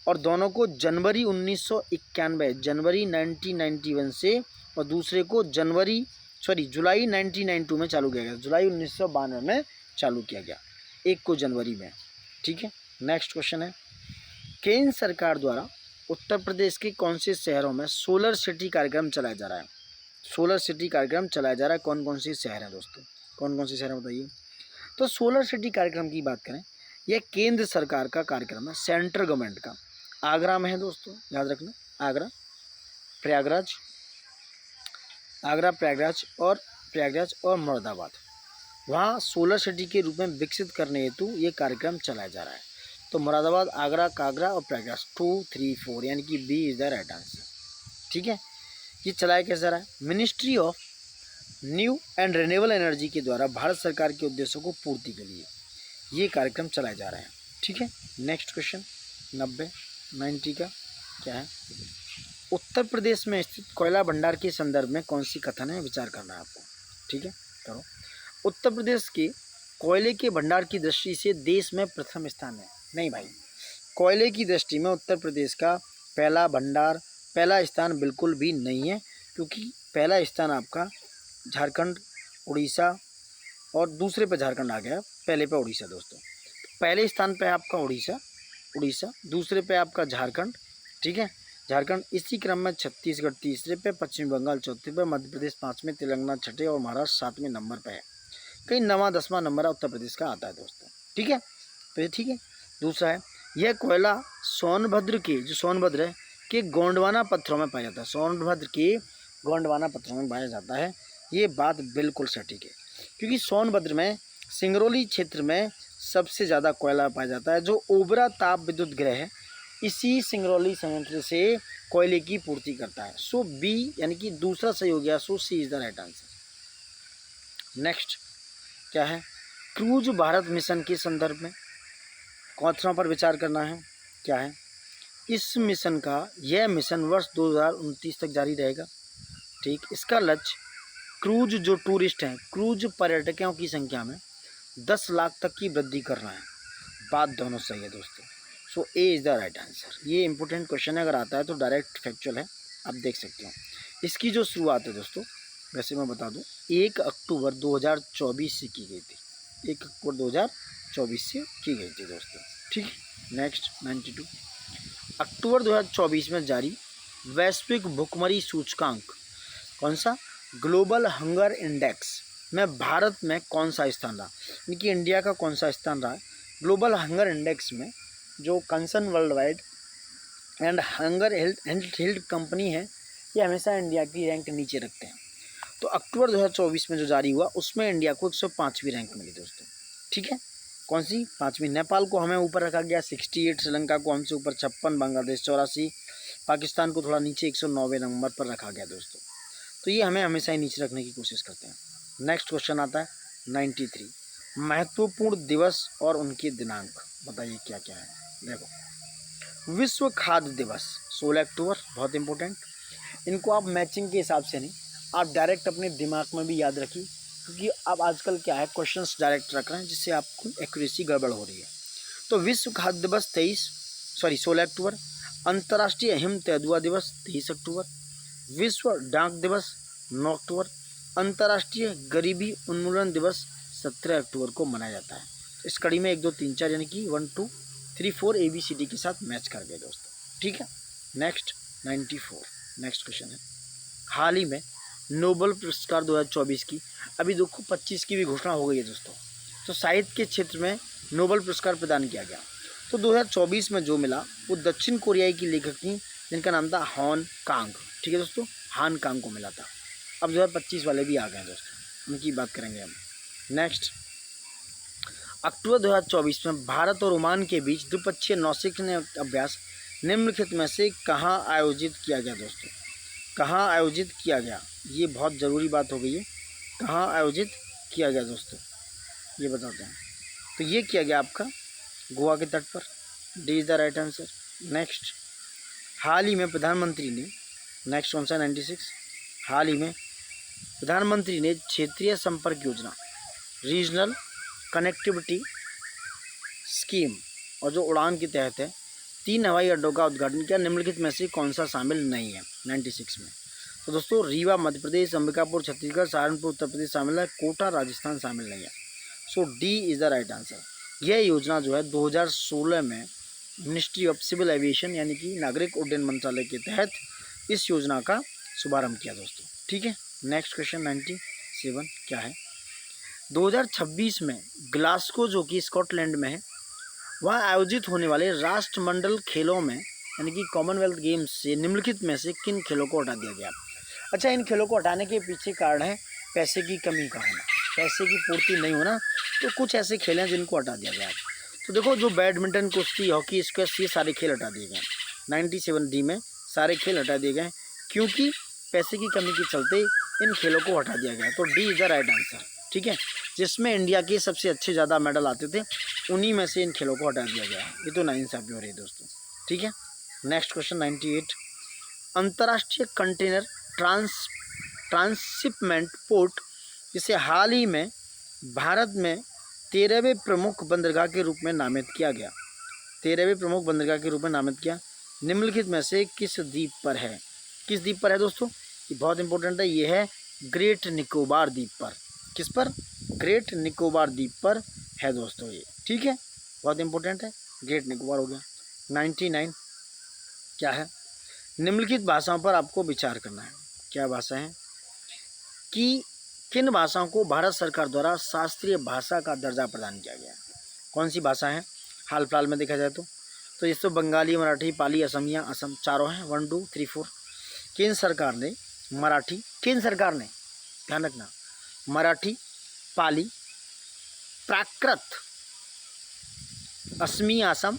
Speaker 1: और दोनों को जनवरी 1991 से, और दूसरे को जुलाई 1992 में चालू किया गया, जुलाई 1992 में चालू किया गया, एक को जनवरी में। ठीक है। नेक्स्ट क्वेश्चन है, केंद्र सरकार द्वारा उत्तर प्रदेश के कौन से शहरों में सोलर सिटी कार्यक्रम चलाया जा रहा है? सोलर सिटी कार्यक्रम चलाया जा रहा है, कौन कौन से शहर हैं दोस्तों? कौन कौन से शहर हैं बताइए। तो सोलर सिटी कार्यक्रम की बात करें, यह केंद्र सरकार का कार्यक्रम है, सेंट्रल गवर्नमेंट का। आगरा में है दोस्तों, याद रखना, आगरा, प्रयागराज और मुरादाबाद, वहाँ सोलर सिटी के रूप में विकसित करने हेतु ये कार्यक्रम चलाया जा रहा है। तो मुरादाबाद, आगरा, कागरा और प्रयागराज, 2, 3, 4, यानी कि B is the right answer. ठीक है। ये चलाया कैसे जा रहा है? Ministry of new and renewable energy के द्वारा भारत सरकार के उद्देश्यों को पूर्ति के लिए ये कार्यक्रम चलाया जा रहा है। ठीक है। नेक्स्ट क्वेश्चन 90 का क्या है? उत्तर प्रदेश में स्थित कोयला भंडार के संदर्भ में कौन सी कथन है, विचार करना है आपको। ठीक है, करो। उत्तर प्रदेश के कोयले के भंडार की दृष्टि से देश में प्रथम स्थान है। नहीं भाई, कोयले की दृष्टि में उत्तर प्रदेश का पहला स्थान बिल्कुल भी नहीं है, क्योंकि पहला स्थान आपका झारखंड उड़ीसा और दूसरे पे झारखंड आ गया, पहले पे उड़ीसा दोस्तों। पहले स्थान पे है आपका उड़ीसा, दूसरे पे आपका झारखंड, ठीक है, झारखंड। इसी क्रम में छत्तीसगढ़ तीसरे पे, पश्चिम बंगाल चौथे पे, मध्य प्रदेश पाँचवें, तेलंगाना छठे और महाराष्ट्र सातवें नंबर पे है। कहीं 9वां-10वां नंबर उत्तर प्रदेश का आता है दोस्तों, ठीक है। तो ये ठीक है। दूसरा है, यह कोयला सोनभद्र के, जो सोनभद्र है के गोंडवाना पत्थरों में पाया जाता है। सोनभद्र के गोंडवाना पत्थरों में पाया जाता है। ये बात बिल्कुल सटीक है, क्योंकि सोनभद्र में सिंगरौली क्षेत्र में सबसे ज़्यादा कोयला पाया जाता है। जो ओबरा ताप विद्युत गृह है, इसी सिंगरौली संयंत्र से कोयले की पूर्ति करता है। सो बी यानी कि दूसरा सही हो गया। So C is the right answer. Next क्या है, क्रूज भारत मिशन के संदर्भ में कौन पर विचार करना है, क्या है इस मिशन का, यह मिशन वर्ष 2029 तक जारी रहेगा, ठीक। इसका लक्ष्य क्रूज जो टूरिस्ट हैं, क्रूज पर्यटकों की संख्या में 10 लाख तक की वृद्धि करना है। बात दोनों सही है दोस्तों। So A is the right answer. ये इंपॉर्टेंट क्वेश्चन है, अगर आता है तो डायरेक्ट फैक्चुअल है, आप देख सकते हो। इसकी जो शुरुआत है दोस्तों, वैसे मैं बता दूं, 1 अक्टूबर 2024 से की गई थी। 1 अक्टूबर 2024 से की गई थी दोस्तों, ठीक। नेक्स्ट 92, अक्टूबर 2024 में जारी वैश्विक भुखमरी सूचकांक, कौन सा, ग्लोबल हंगर इंडेक्स में भारत में कौन सा स्थान रहा, यानी कि इंडिया का कौन सा स्थान रहा है ग्लोबल हंगर इंडेक्स में। जो concern world wide and hunger health company है, ये हमेशा इंडिया की रैंक नीचे रखते हैं। तो अक्टूबर 2024 में जो जारी हुआ, उसमें इंडिया को 105वीं रैंक मिली दोस्तों, ठीक है। कौन सी, 5वीं। नेपाल को हमें ऊपर रखा गया 68, श्रीलंका को हमसे ऊपर 56, बांग्लादेश 84, पाकिस्तान को थोड़ा नीचे 109वें नंबर पर रखा गया दोस्तों। तो ये हमें हमेशा ही नीचे रखने की कोशिश करते हैं। नेक्स्ट क्वेश्चन आता है 93, महत्वपूर्ण दिवस और उनके दिनांक बताइए क्या क्या है। देखो, विश्व खाद्य दिवस 16 अक्टूबर, बहुत इंपॉर्टेंट। इनको आप मैचिंग के हिसाब से नहीं, आप डायरेक्ट अपने दिमाग में भी याद रखिए, क्योंकि अब आजकल क्या है, क्वेश्चंस डायरेक्ट रख रहे हैं, जिससे आपको एक्यूरेसी गड़बड़ हो रही है। तो विश्व खाद्य दिवस 16 अक्टूबर। अंतर्राष्ट्रीय हिम तेंदुआ दिवस 23 अक्टूबर। विश्व डाक दिवस 9 अक्टूबर। अंतर्राष्ट्रीय गरीबी उन्मूलन दिवस 17 अक्टूबर को मनाया जाता है। इस कड़ी में 1 2 3 4 यानी कि 1 2 3 4 ABCD के साथ मैच कर गए दोस्तों, ठीक है। नेक्स्ट 94, नेक्स्ट क्वेश्चन है, हाल ही में नोबेल पुरस्कार 2024 की, अभी 2025 की भी घोषणा हो गई है दोस्तों। तो साहित्य के क्षेत्र में नोबेल पुरस्कार प्रदान किया गया। तो 2024 में जो मिला वो दक्षिण कोरियाई की लेखक थी, जिनका नाम था हान कांग, ठीक है दोस्तों, हान कांग को मिला था। अब 2025 वाले भी आ गए हैं दोस्तों, उनकी बात करेंगे हम। नेक्स्ट, अक्टूबर 2024 में भारत और ओमान के बीच द्विपक्षीय नौसैनिक अभ्यास निम्नलिखित में से कहाँ आयोजित किया गया दोस्तों, कहाँ आयोजित किया गया, ये बहुत ज़रूरी बात हो गई है। कहाँ आयोजित किया गया दोस्तों, ये बताते हैं। तो ये किया गया आपका गोवा के तट पर, D is the right answer. Next, हाल ही में प्रधानमंत्री ने, नेक्स्ट कौन सा 96, हाल ही में प्रधानमंत्री ने क्षेत्रीय संपर्क योजना, रीजनल कनेक्टिविटी स्कीम और जो उड़ान के तहत है 3 हवाई अड्डों का उद्घाटन किया, निम्नलिखित में से कौन सा शामिल नहीं है 96 में। तो दोस्तों रीवा मध्य प्रदेश, अंबिकापुर छत्तीसगढ़, सहारनपुर उत्तर प्रदेश शामिल है, कोटा राजस्थान शामिल नहीं है। So D is the right answer. यह योजना जो है 2016 में मिनिस्ट्री ऑफ सिविल एविएशन यानी कि नागरिक उड्डयन मंत्रालय के तहत इस योजना का शुभारंभ किया दोस्तों, ठीक है। नेक्स्ट क्वेश्चन 97 क्या है, 2026 में ग्लासगो जो कि स्कॉटलैंड में है, वहाँ आयोजित होने वाले राष्ट्रमंडल खेलों में यानी कि कॉमनवेल्थ गेम्स से निम्नलिखित में से किन खेलों को हटा दिया गया। अच्छा, इन खेलों को हटाने के पीछे कारण है पैसे की कमी का होना, पैसे की पूर्ति नहीं होना। तो कुछ ऐसे खेल हैं जिनको हटा दिया गया। तो देखो, जो बैडमिंटन, कुश्ती, हॉकी, स्क्वैश, ये सारे खेल हटा दिए गए। 97 डी में सारे खेल हटा दिए गए क्योंकि पैसे की कमी के चलते इन खेलों को हटा दिया गया। तो D is the right answer, ठीक है। जिसमें इंडिया के सबसे अच्छे ज़्यादा मेडल आते थे, उन्हीं में से इन खेलों को हटा दिया गया है। ये तो नाइंसाफ़ी हो रही है दोस्तों, ठीक है। नेक्स्ट क्वेश्चन 98, अंतर्राष्ट्रीय कंटेनर ट्रांसशिपमेंट पोर्ट, जिसे हाल ही में भारत में 13वें प्रमुख बंदरगाह के रूप में नामित किया गया, 13वें प्रमुख बंदरगाह के रूप में नामित किया, निम्नलिखित में से किस द्वीप पर है। किस द्वीप पर है दोस्तों, ये बहुत इंपॉर्टेंट है। ये है ग्रेट निकोबार द्वीप पर, किस पर? ग्रेट निकोबार द्वीप पर है दोस्तों ये, ठीक है, बहुत इंपॉर्टेंट है। ग्रेट निकोबार हो गया। 99 क्या है? निम्नलिखित भाषाओं पर आपको विचार करना है। क्या भाषा है? कि किन भाषाओं को भारत सरकार द्वारा शास्त्रीय भाषा का दर्जा प्रदान किया गया है? कौन सी भाषा है हाल फिलहाल में देखा जाए तो ये तो बंगाली, मराठी, पाली, असमिया, असम चारों हैं। 1 2 3 4। केंद्र सरकार ने मराठी, केंद्र सरकार ने, ध्यान रखना, मराठी, पाली, प्राकृत, असमी, असम,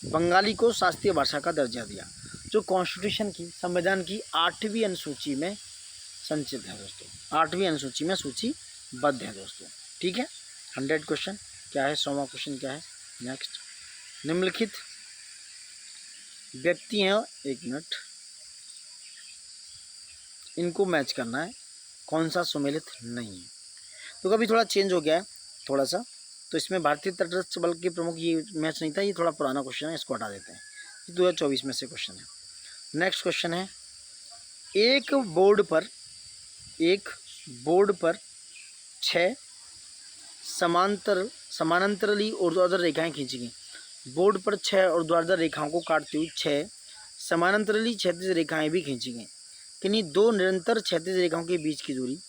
Speaker 1: बंगाली को शास्त्रीय भाषा का दर्जा दिया, जो कॉन्स्टिट्यूशन की, संविधान की 8वीं अनुसूची में संचित है दोस्तों। 8वीं अनुसूची में सूचीबद्ध है दोस्तों, ठीक है। 100 क्वेश्चन क्या है? 100वां क्वेश्चन क्या है? नेक्स्ट, निम्नलिखित व्यक्ति हैं, 1 मिनट, इनको मैच करना है, कौन सा सुमेलित नहीं है। तो कभी थोड़ा चेंज हो गया है थोड़ा सा, तो इसमें भारतीय तटरक्षक बल के प्रमुख ये मैच नहीं था, ये थोड़ा पुराना क्वेश्चन है, इसको हटा देते हैं। 2024 में से क्वेश्चन है। नेक्स्ट क्वेश्चन है, एक बोर्ड पर 6 समानांतरली ऊर्ध्वाधर रेखाएं खींची गई। बोर्ड पर 6 ऊर्ध्वाधर रेखाओं को काटती हुई 6 समानांतरली क्षैतिज रेखाएं भी खींची गई। किन्हीं 2 निरंतर क्षैतिज रेखाओं के बीच की दूरी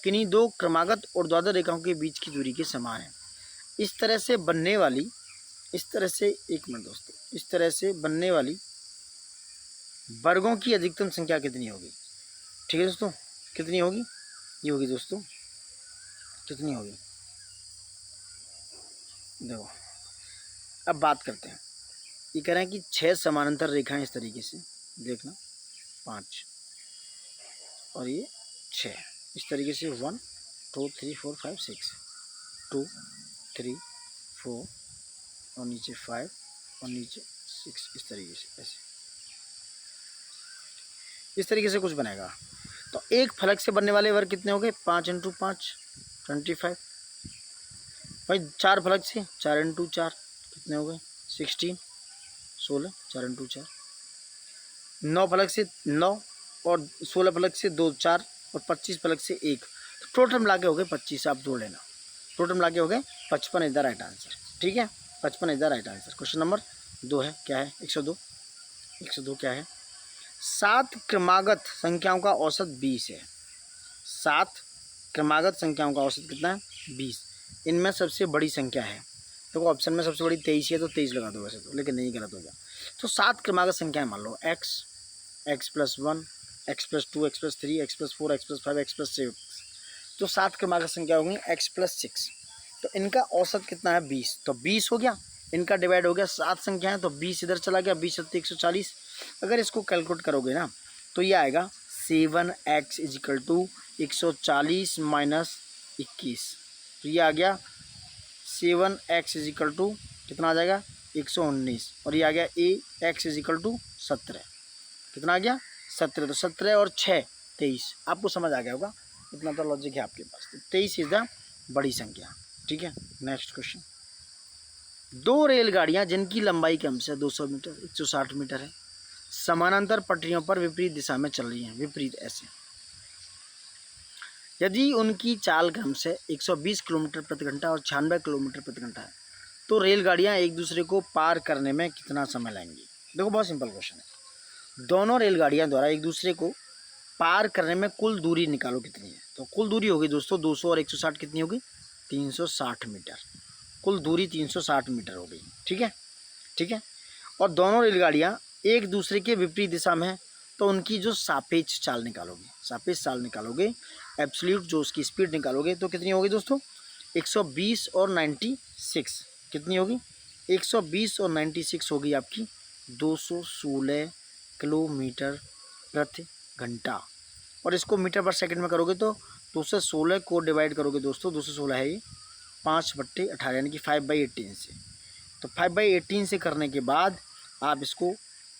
Speaker 1: किन्हीं 2 क्रमागत ऊर्ध्वाधर रेखाओं के बीच की दूरी के समान है। इस तरह से बनने वाली वर्गों की अधिकतम संख्या कितनी होगी? ठीक है दोस्तों, कितनी होगी? ये होगी दोस्तों, कितनी होगी? देखो, अब बात करते हैं। ये कह रहे हैं कि 6 समानांतर रेखाएं इस तरीके से, देखना, 5 और ये 6 इस तरीके से, 1 2 3 4 5 6, 2 3 4 और नीचे 5 और नीचे 6, इस तरीके से, ऐसे इस तरीके से कुछ बनेगा। तो एक फलक से बनने वाले वर्ग कितने हो गए? 5 × 5 25। भाई 4 फलक से 4 × 4 कितने हो गए? 16 16, 4 × 4। 9 फलक से 9 और 16 फलक से 2 4 और 25 फलक से 1, तो टोटल मिला के हो गए 25। आप जोड़ लेना, टोटल मिला के हो गए 55 इज द राइट आंसर, ठीक है, 55 is the right answer. Question number 2 है, क्या है? 102 क्या है? 7 क्रमागत संख्याओं का औसत 20 है। 7 क्रमागत संख्याओं का औसत कितना है? 20। इनमें सबसे बड़ी संख्या है, देखो ऑप्शन में सबसे बड़ी 23 है, तो 23 लगा दो वैसे तो, लेकिन नहीं, गलत हो गया। तो 7 क्रमागत संख्याएं मान लो, x + 1 x + 2 x + 3 x + 4 x + 5 x + 6, तो 7 क्रमागत संख्या होंगी x + 6, तो इनका औसत कितना है? 20। तो 20 हो गया, इनका डिवाइड हो गया, 7 संख्या है तो 20 इधर चला गया, 20 × 140। अगर इसको कैलकुलेट करोगे ना तो ये आएगा 7x = 140 - 21, तो ये आ गया 7x = कितना आ जाएगा? 119, और ये आ गया ax = 17, कितना आ गया? 17, तो 17 और 6 23, आपको समझ आ गया होगा, इतना तो लॉजिक है आपके पास। तो 23 इज द बड़ी संख्या, ठीक है। नेक्स्ट क्वेश्चन, 2 रेलगाड़ियां जिनकी लंबाई कम से 200 मीटर 160 मीटर है, समानांतर पटरियों पर विपरीत दिशा में चल रही हैं, विपरीत ऐसे, यदि उनकी चाल क्रम से 120 किलोमीटर प्रति घंटा और 96 किलोमीटर प्रति घंटा है, तो रेलगाड़ियां एक दूसरे को पार करने में कितना समय लेंगी? देखो बहुत सिंपल क्वेश्चन है। दोनों रेलगाड़ियां द्वारा एक दूसरे को पार करने में कुल दूरी निकालो कितनी है? तो कुल दूरी होगी दोस्तों 200 और 160 कितनी होगी? 360 मीटर। कुल दूरी 360 मीटर हो गई, ठीक है, ठीक है। और दोनों रेलगाड़ियां एक दूसरे के विपरीत दिशा में है, तो उनकी जो सापेक्ष चाल निकालोगे, एब्सोल्यूट जो उसकी स्पीड निकालोगे, तो कितनी होगी दोस्तों? 120 और 96 कितनी होगी? 120 और 96 होगी आपकी 216 किलोमीटर प्रति घंटा। और इसको मीटर पर सेकंड में करोगे तो 216 को डिवाइड करोगे दोस्तों, 216 है ये 5/18 यानी कि 5/18 से, तो 5/18 से करने के बाद आप इसको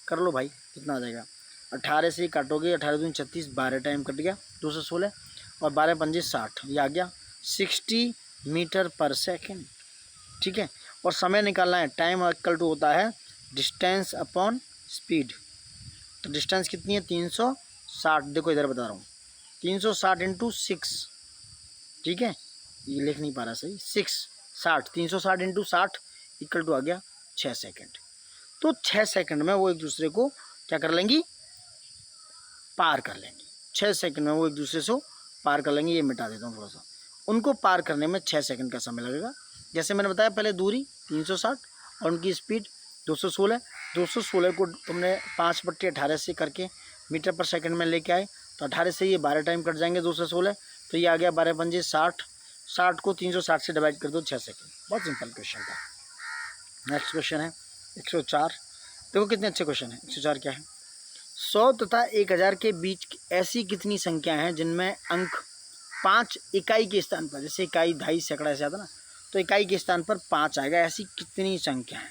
Speaker 1: कर लो भाई, कितना आ जाएगा? 18 से काटोगे, 18 दूनी 36, 12 टाइम कट गया 216 और 12 पंजे 60, ये आ गया 60 मीटर पर सेकेंड, ठीक है। और समय निकालना है, टाइम इक्वल टू होता है डिस्टेंस अपॉन स्पीड, तो डिस्टेंस कितनी है? 360, देखो इधर बता रहा हूँ, 360 × 6, ठीक है, ये लिख नहीं पा रहा सही, 60 360 इंटू 60 इक्वल टू आ गया 6 सेकेंड। तो 6 सेकेंड में वो एक दूसरे को क्या कर लेंगी, पार कर लेंगी। 6 सेकेंड में वो एक दूसरे से पार कर लेंगे। ये मिटा देता हूँ थोड़ा सा। उनको पार करने में 6 सेकेंड का समय लगेगा। जैसे मैंने बताया पहले, दूरी 360 और उनकी स्पीड 216। 216 को तुमने 5/18 से करके मीटर पर सेकंड में लेके आए, तो 18 से ये 12 टाइम कट जाएंगे 216, तो ये आ गया 12 पंजे 60। 60 को 360 से डिवाइड कर दो 6 सेकेंड। बहुत सिंपल क्वेश्चन था। नेक्स्ट क्वेश्चन है 104। देखो कितने अच्छे क्वेश्चन है। 104 क्या है, 100 तथा 1000 के बीच ऐसी कितनी संख्या हैं जिनमें अंक 5 इकाई के स्थान पर, जैसे इकाई, दहाई, सैकड़ा ऐसे आता ना, तो इकाई के स्थान पर 5 आएगा। ऐसी कितनी संख्या है,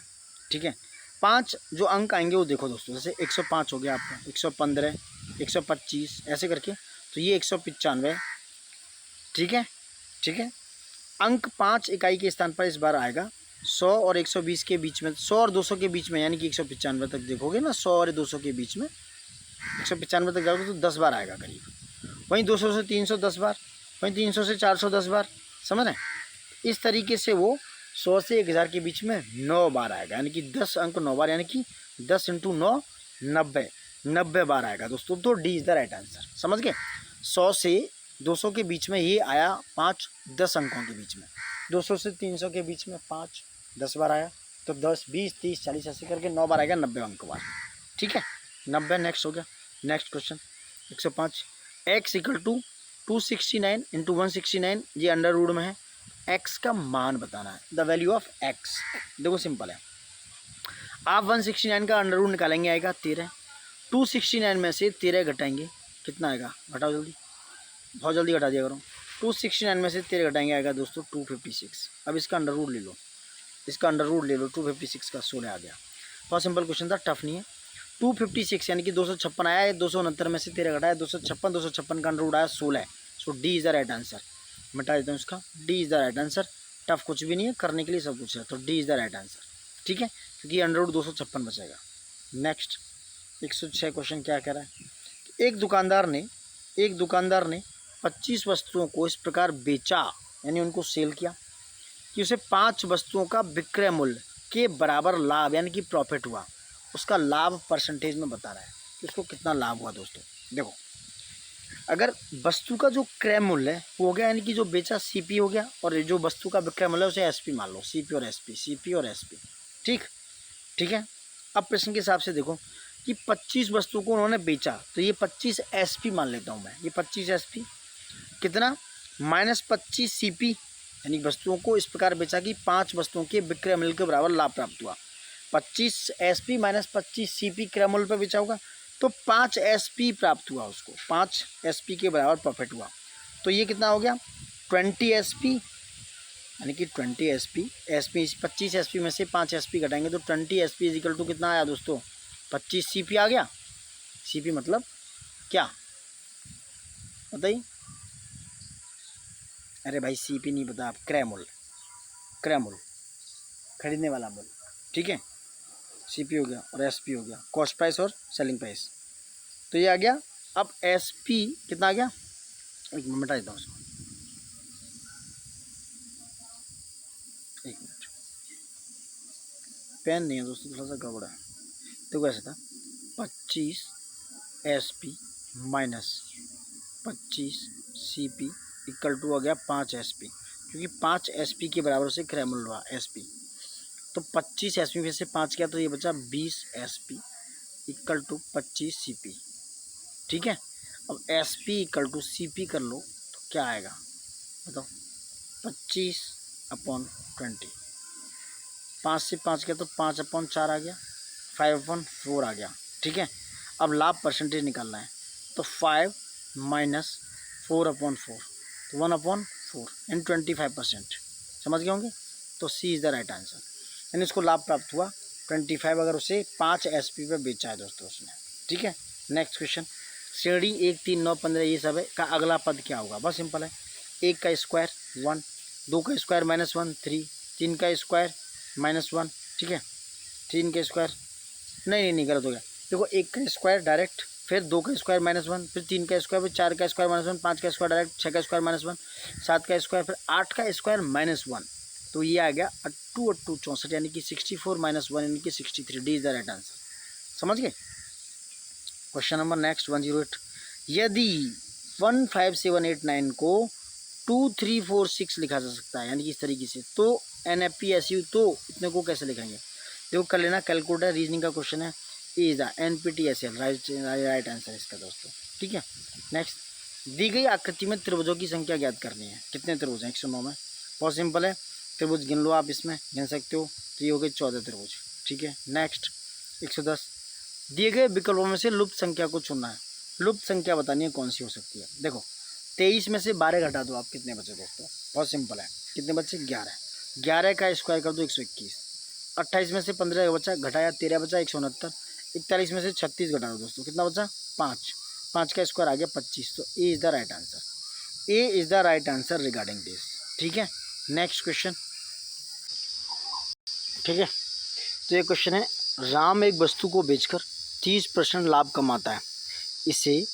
Speaker 1: ठीक है। 5 जो अंक आएंगे वो देखो दोस्तों, जैसे 105 हो गया आपका, 115, 125 ऐसे करके, तो ये 195, ठीक है, ठीक है। अंक 5 इकाई के स्थान पर इस बार आएगा। 100 और 120 के बीच में, 100 और 200 के बीच में, यानी कि 195 तक देखोगे ना, 100 और 200 के बीच में 195 तक जाओगे तो 10 बार आएगा करीब। वहीं 200 से 300 10 बार, वहीं 300 से 400 10 बार, समझ रहे हैं। इस तरीके से वो 100 से 1000 के बीच में 9 बार आएगा, यानी कि 10 अंक 9 बार, यानी कि 10 इंटू 9 90 बार आएगा दोस्तों। तो D is the right answer, समझ गए। 100 से 200 के बीच में ये आया 5 10 अंकों के बीच में। 200 से 300 के बीच में 5 10 बार आया, तो 10 20 30 40 ऐसे करके 9 बार आएगा, 90 अंक बार, ठीक है। 90 नेक्स्ट हो गया। Next question 105। x equal to 269 into 169, ये अंडर रूट में है। x का मान बताना है, द वैल्यू ऑफ x। देखो सिंपल है, आप 169 का अंडर रूट निकालेंगे, आएगा 13। 269 में से 13 घटाएंगे, कितना आएगा, घटाओ जल्दी, बहुत जल्दी घटा दिया करो। 269 में से 13 घटाएंगे, आएगा दोस्तों 256। अब इसका अंडर रूट ले लो, इसका अंडर रूट ले लो, 256 का 16 आ गया। बहुत सिंपल क्वेश्चन था, टफ नहीं है। 256 यानी कि 256 आया है, 269 में से 13 घटाया, 256 का अंडर रूट आया 16। So D is the right answer. मिटा देता हूँ इसका, D is the right answer. Tough कुछ भी नहीं है, करने के लिए सब कुछ है, तो D is the right answer, ठीक है, क्योंकि अंडर रूट 256 बचेगा। नेक्स्ट 106 क्वेश्चन क्या कह रहा है, एक दुकानदार ने 25 वस्तुओं को इस प्रकार बेचा, यानी उनको सेल किया कि उसे 5 वस्तुओं का विक्रय मूल्य के बराबर लाभ, यानी कि प्रॉफिट हुआ। उसका लाभ परसेंटेज में बता रहा है कि उसको कितना लाभ हुआ। दोस्तों देखो, अगर वस्तु का जो क्रय मूल्य है वो हो गया, यानी कि जो बेचा सीपी हो गया, और जो वस्तु का विक्रय मूल्य है उसे एसपी मान लो, सीपी और एसपी, ठीक है। अब प्रश्न के हिसाब से देखो कि 25 वस्तु को उन्होंने बेचा, तो ये 25 एसपी मान लेता हूँ मैं। ये 25 एसपी कितना, -25 सीपी, यानी वस्तुओं को इस प्रकार बेचा कि 5 वस्तुओं के विक्रय मूल्य के बराबर लाभ प्राप्त हुआ। 25 एसपी माइनस 25 सीपी क्रय मूल्य पर बेचा होगा, तो 5 एसपी प्राप्त हुआ उसको, 5 एसपी के बराबर प्रॉफिट हुआ। तो ये कितना हो गया, 20 एसपी, यानी कि 20 एसपी 25 एसपी में से 5 एसपी घटाएंगे तो 20 एसपी इज इक्वल टू कितना आया दोस्तों, 25 सीपी आ गया। सीपी मतलब क्या बताइए, अरे भाई सीपी नहीं पता आप, क्रय मूल्य खरीदने वाला मूल्य, ठीक है। सीपी हो गया और एसपी हो गया, कॉस्ट प्राइस और सेलिंग प्राइस, तो ये आ गया। अब एसपी कितना आ गया, एक मिनट मिटा देता हूँ उसको, एक मिनट, पेन नहीं है दोस्तों, थोड़ा सा गड़बड़ा है। देखो ऐसा था, 25 SP minus 25 CP equal to आ गया 5 एसपी, क्योंकि 5 एसपी के बराबर से क्रय मूल्य हुआ एसपी। तो 25 एसपी में से 5 किया तो ये बचा 20 एसपी इक्वल टू 25 सीपी, ठीक है। अब एसपी इक्वल टू सीपी कर लो तो क्या आएगा बताओ, 25/20, 5 से 5 किया तो 5/4 आ गया, 5/4 आ गया, ठीक है। अब लाभ परसेंटेज निकालना है, तो 5 माइनस 4/4, तो 1/4 यानी 25%, समझ गए होंगे। तो C is the right answer, यानी उसको लाभ प्राप्त हुआ 25, अगर उसे 5 एसपी पे बेचा है दोस्तों उसने, ठीक है। नेक्स्ट क्वेश्चन, श्रेणी 1 3 9 15 ये सब है का अगला पद क्या होगा, बहुत सिंपल है। 1 का स्क्वायर 1, 2 का स्क्वायर -1 3, 3 का स्क्वायर -1, ठीक है। 3 का स्क्वायर नहीं गलत हो गया। देखो 1 का स्क्वायर डायरेक्ट फिर 2 का स्क्वायर -1, फिर 3 का स्क्वायर, फिर 4 का स्क्वायर -1, 5 का स्क्वायर डायरेक्ट, 6 का स्क्वायर -1, 7 का स्क्वायर, फिर 8 का स्क्वायर -1। तो ये आ गया 8 8 64 यानी कि 64 -1 यानी कि 63। D is the right answer. समझ गए। Question number next 108। यदि 15789 को 2346 लिखा जा सकता है यानी कि इस तरीके से, तो NPSU तो इतने को कैसे लिखेंगे। देखो कर लेना, कैलकुलेटर रीजनिंग का क्वेश्चन है। Is the NPTSL right answer इसका दोस्तों। ठीक है। नेक्स्ट, दी गई आकृति में त्रिभुजों की संख्या ज्ञात करनी है। कितने त्रिभुज हैं 109 में। बहुत सिंपल है, त्रिभुज गिन लो आप, इसमें गिन सकते हो। तो ये हो गए 14 त्रिभुज। ठीक है। नेक्स्ट 110, दिए गए विकल्पों में से लुप्त संख्या को चुनना है। लुप्त संख्या बतानी है कौन सी हो सकती है। देखो 23 में से 12 घटा दो आप, कितने बचे दोस्तों। बहुत सिंपल है, कितने बचे 11। 11 का स्क्वायर कर दो 121। 28 में से 15 बचा, घटाया 13 बचा 169। 41 में से 36 घटा दो दोस्तों, कितना बचा 5। 5 का स्क्वायर आ गया 25। तो ए is the right answer. A is the right answer regarding this. ठीक है। Next question. ठीक है। तो ये क्वेश्चन है, राम एक वस्तु को बेचकर 30% लाभ कमाता है। इसे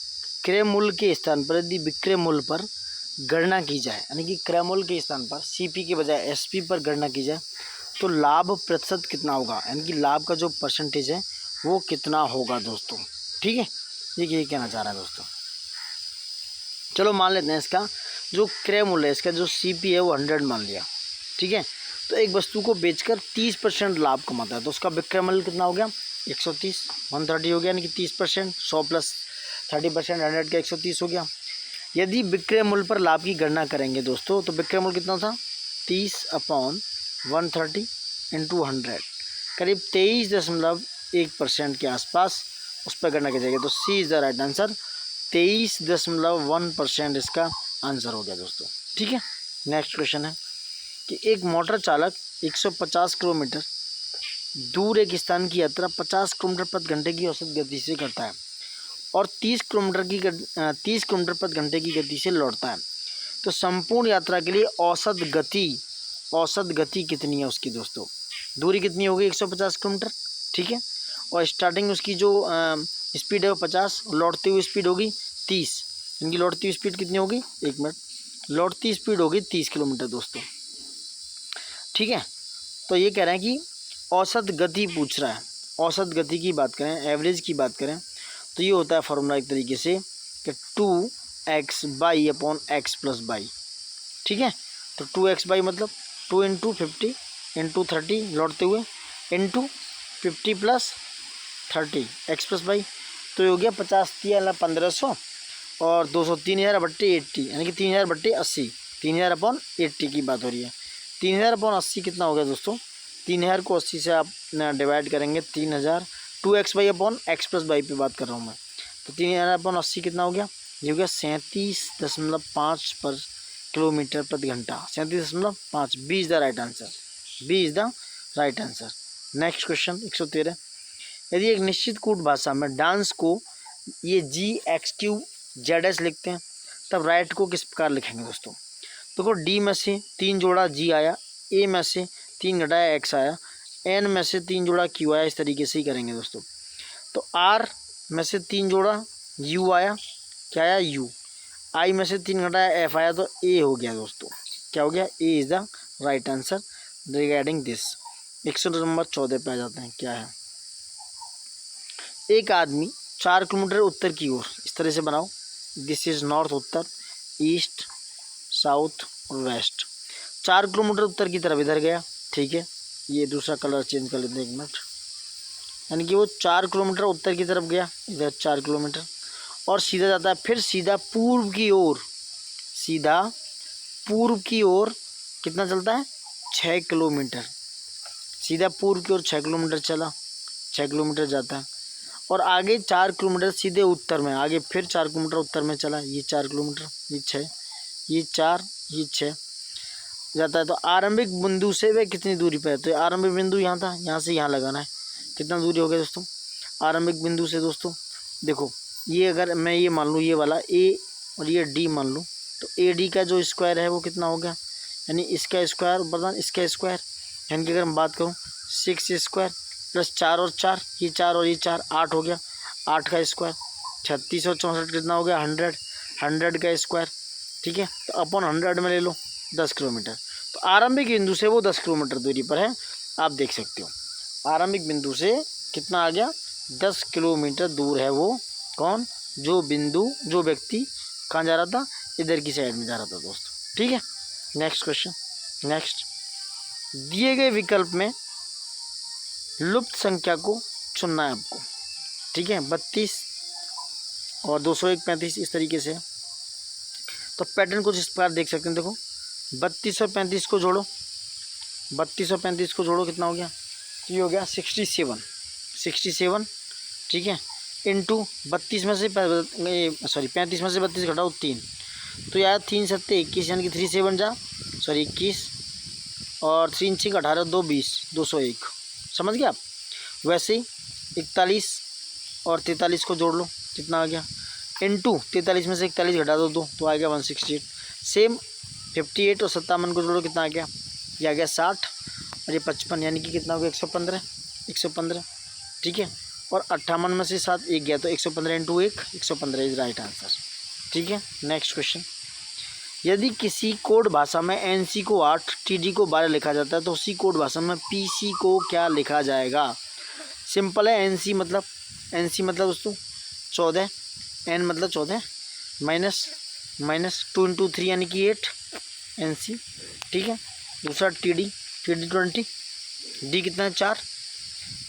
Speaker 1: क्रय मूल्य के स्थान पर यदि विक्रय मूल्य पर गणना की जाए, यानी कि क्रय मूल्य के स्थान पर CP के बजाय SP पर गणना की जाए, तो लाभ प्रतिशत कितना होगा, यानी कि लाभ का जो परसेंटेज है वो कितना होगा दोस्तों। ठीक है। ये कहना चाह रहा है दोस्तों। चलो मान लेते हैं इसका जो क्रय मूल्य है, इसका जो CP है वो 100 मान लिया। ठीक है। तो एक वस्तु को बेचकर 30% लाभ कमाता है, तो उसका विक्रय मूल्य कितना हो गया 130। 130 हो गया, यानी कि 30%, 100 प्लस 30%, 100 का 130 हो गया। यदि विक्रय मूल्य पर लाभ की गणना करेंगे दोस्तों, तो विक्रय मूल्य कितना था 30/130 इंटू 100, करीब 23.1% के आसपास उस पर गणना की जाएगी। तो C is the right answer. 23.1% इसका आंसर हो गया दोस्तों। ठीक है। नेक्स्ट क्वेश्चन है कि एक मोटर चालक 150 किलोमीटर दूर एक स्थान की यात्रा 50 किलोमीटर प्रति घंटे की औसत गति से करता है और 30 किलोमीटर प्रति घंटे की गति से लौटता है। तो संपूर्ण यात्रा के लिए औसत गति कितनी है उसकी दोस्तों। दूरी कितनी होगी 150 किलोमीटर। ठीक है। और स्टार्टिंग उसकी जो स्पीड है वो 50, लौटती हुई स्पीड होगी 30। इनकी लौटती हुई स्पीड कितनी होगी, 1 मिनट, लौटती स्पीड होगी 30 किलोमीटर दोस्तों। ठीक है। तो ये कह रहे हैं कि औसत गति पूछ रहा है। औसत गति की बात करें, एवरेज की बात करें, तो ये होता है फॉर्मूला एक तरीके से कि 2x/x+y। ठीक है। तो 2x/y मतलब 2 × 50 × 30 लौटते हुए इंटू 50 + 30 x+y। तो ये हो गया 50 × 1500 और 200 3000/80, यानी कि 3000/80। 3000/80 की बात हो रही है। 3000/80 कितना हो गया दोस्तों। 3000 को 80 से आप डिवाइड करेंगे 3000। 2x/x+y पे बात कर रहा हूँ मैं। तो 3000/80 कितना हो गया, ये हो गया 37.5 पर किलोमीटर प्रति घंटा। 37.5। B is the right answer. B is the right answer. Next question 113। यदि एक निश्चित कूट भाषा में डांस को ये GXQZS लिखते हैं, तब राइट को किस प्रकार लिखेंगे दोस्तों। देखो D में से 3 जोड़ा G आया, A में से 3 घटाया X आया, N में से 3 जोड़ा Q आया। इस तरीके से ही करेंगे दोस्तों। तो R में से 3 जोड़ा U आया, क्या आया U। I में से 3 घटाया F आया, तो A हो गया दोस्तों। क्या हो गया, A is the right answer regarding this. 114 पे आ जाते हैं। क्या है, एक आदमी 4 किलोमीटर उत्तर की ओर, इस तरह से बनाओ, this is north, Uttar, east, south और वेस्ट। 4 किलोमीटर उत्तर की तरफ इधर गया। ठीक है। ये दूसरा कलर चेंज कर लेते हैं 1 मिनट। यानी कि वो 4 किलोमीटर उत्तर की तरफ गया, इधर 4 किलोमीटर, और सीधा जाता है, फिर सीधा पूर्व की ओर, सीधा पूर्व की ओर कितना चलता है 6 किलोमीटर। सीधा पूर्व की ओर 6 किलोमीटर चला, 6 किलोमीटर जाता है, और आगे 4 किलोमीटर सीधे उत्तर में, आगे फिर 4 किलोमीटर उत्तर में चला। ये 4 किलोमीटर, ये 6, ये 4, ये 6 जाता है। तो आरंभिक बिंदु से वे कितनी दूरी पर है, तो आरंभिक बिंदु यहाँ था, यहाँ से यहाँ लगाना है। कितना दूरी हो गया दोस्तों आरंभिक बिंदु से दोस्तों। देखो ये अगर मैं ये मान लूँ, ये वाला A और ये D मान लूँ, तो AD का जो स्क्वायर है वो कितना हो गया, यानी इसका स्क्वायर बता इसका स्क्वायर, यानी कि अगर मैं बात करूँ 6 स्क्वायर प्लस 4 और 4, ये 4 और ये 4, 8 हो गया। 8 का स्क्वायर 36 और 64 कितना हो गया 100, 100 का स्क्वायर, ठीक है। तो अपॉन 100 में ले लो 10 किलोमीटर। तो आरंभिक बिंदु से वो 10 किलोमीटर दूरी पर है, आप देख सकते हो। आरंभिक बिंदु से कितना आ गया 10 किलोमीटर दूर है वो कौन, जो बिंदु, जो व्यक्ति कहाँ जा रहा था, इधर की साइड में जा रहा था दोस्तों, ठीक है। Next question. नेक्स्ट, दिए गए विकल्प में लुप्त संख्या को चुनना है आपको, ठीक है। 32 और 201, 35 इस तरीके से। तो पैटर्न कुछ इस प्रकार देख सकते हैं, देखो 32 और 35 को जोड़ो, 32 और 35 को जोड़ो कितना हो गया, ये हो गया 67, 67, ठीक है। इंटू 32 में से 35 में से 32 घटाओ 3, तो यार 3 सत्ते 21, यानी कि 3 7 जा 21 और 3 6 18 2 20, 201, समझ गए आप। वैसे ही 41 और 43 को जोड़ लो, कितना आ गया, इंटू 43 में से 41 घटा दो 2, तो आ गया 168। सेम 58 और 57 को जोड़ो, कितना आ गया, ये आ गया 60 और ये 55, यानी कि कितना हो गया 115, 115, ठीक है। और 58 में से 7 1 गया, तो 115 इंटू 1, 115 इज राइट आंसर, ठीक है। नेक्स्ट क्वेश्चन, यदि किसी कोड भाषा में एनसी को 8, टीडी को 12 लिखा जाता है, तो उसी कोड भाषा में पीसी को क्या लिखा जाएगा। सिंपल है, एनसी मतलब दोस्तों 14, एन मतलब 14 माइनस 2 इंटू 3 यानी कि 8 एनसी, ठीक है। दूसरा टीडी 20, डी कितना है 4,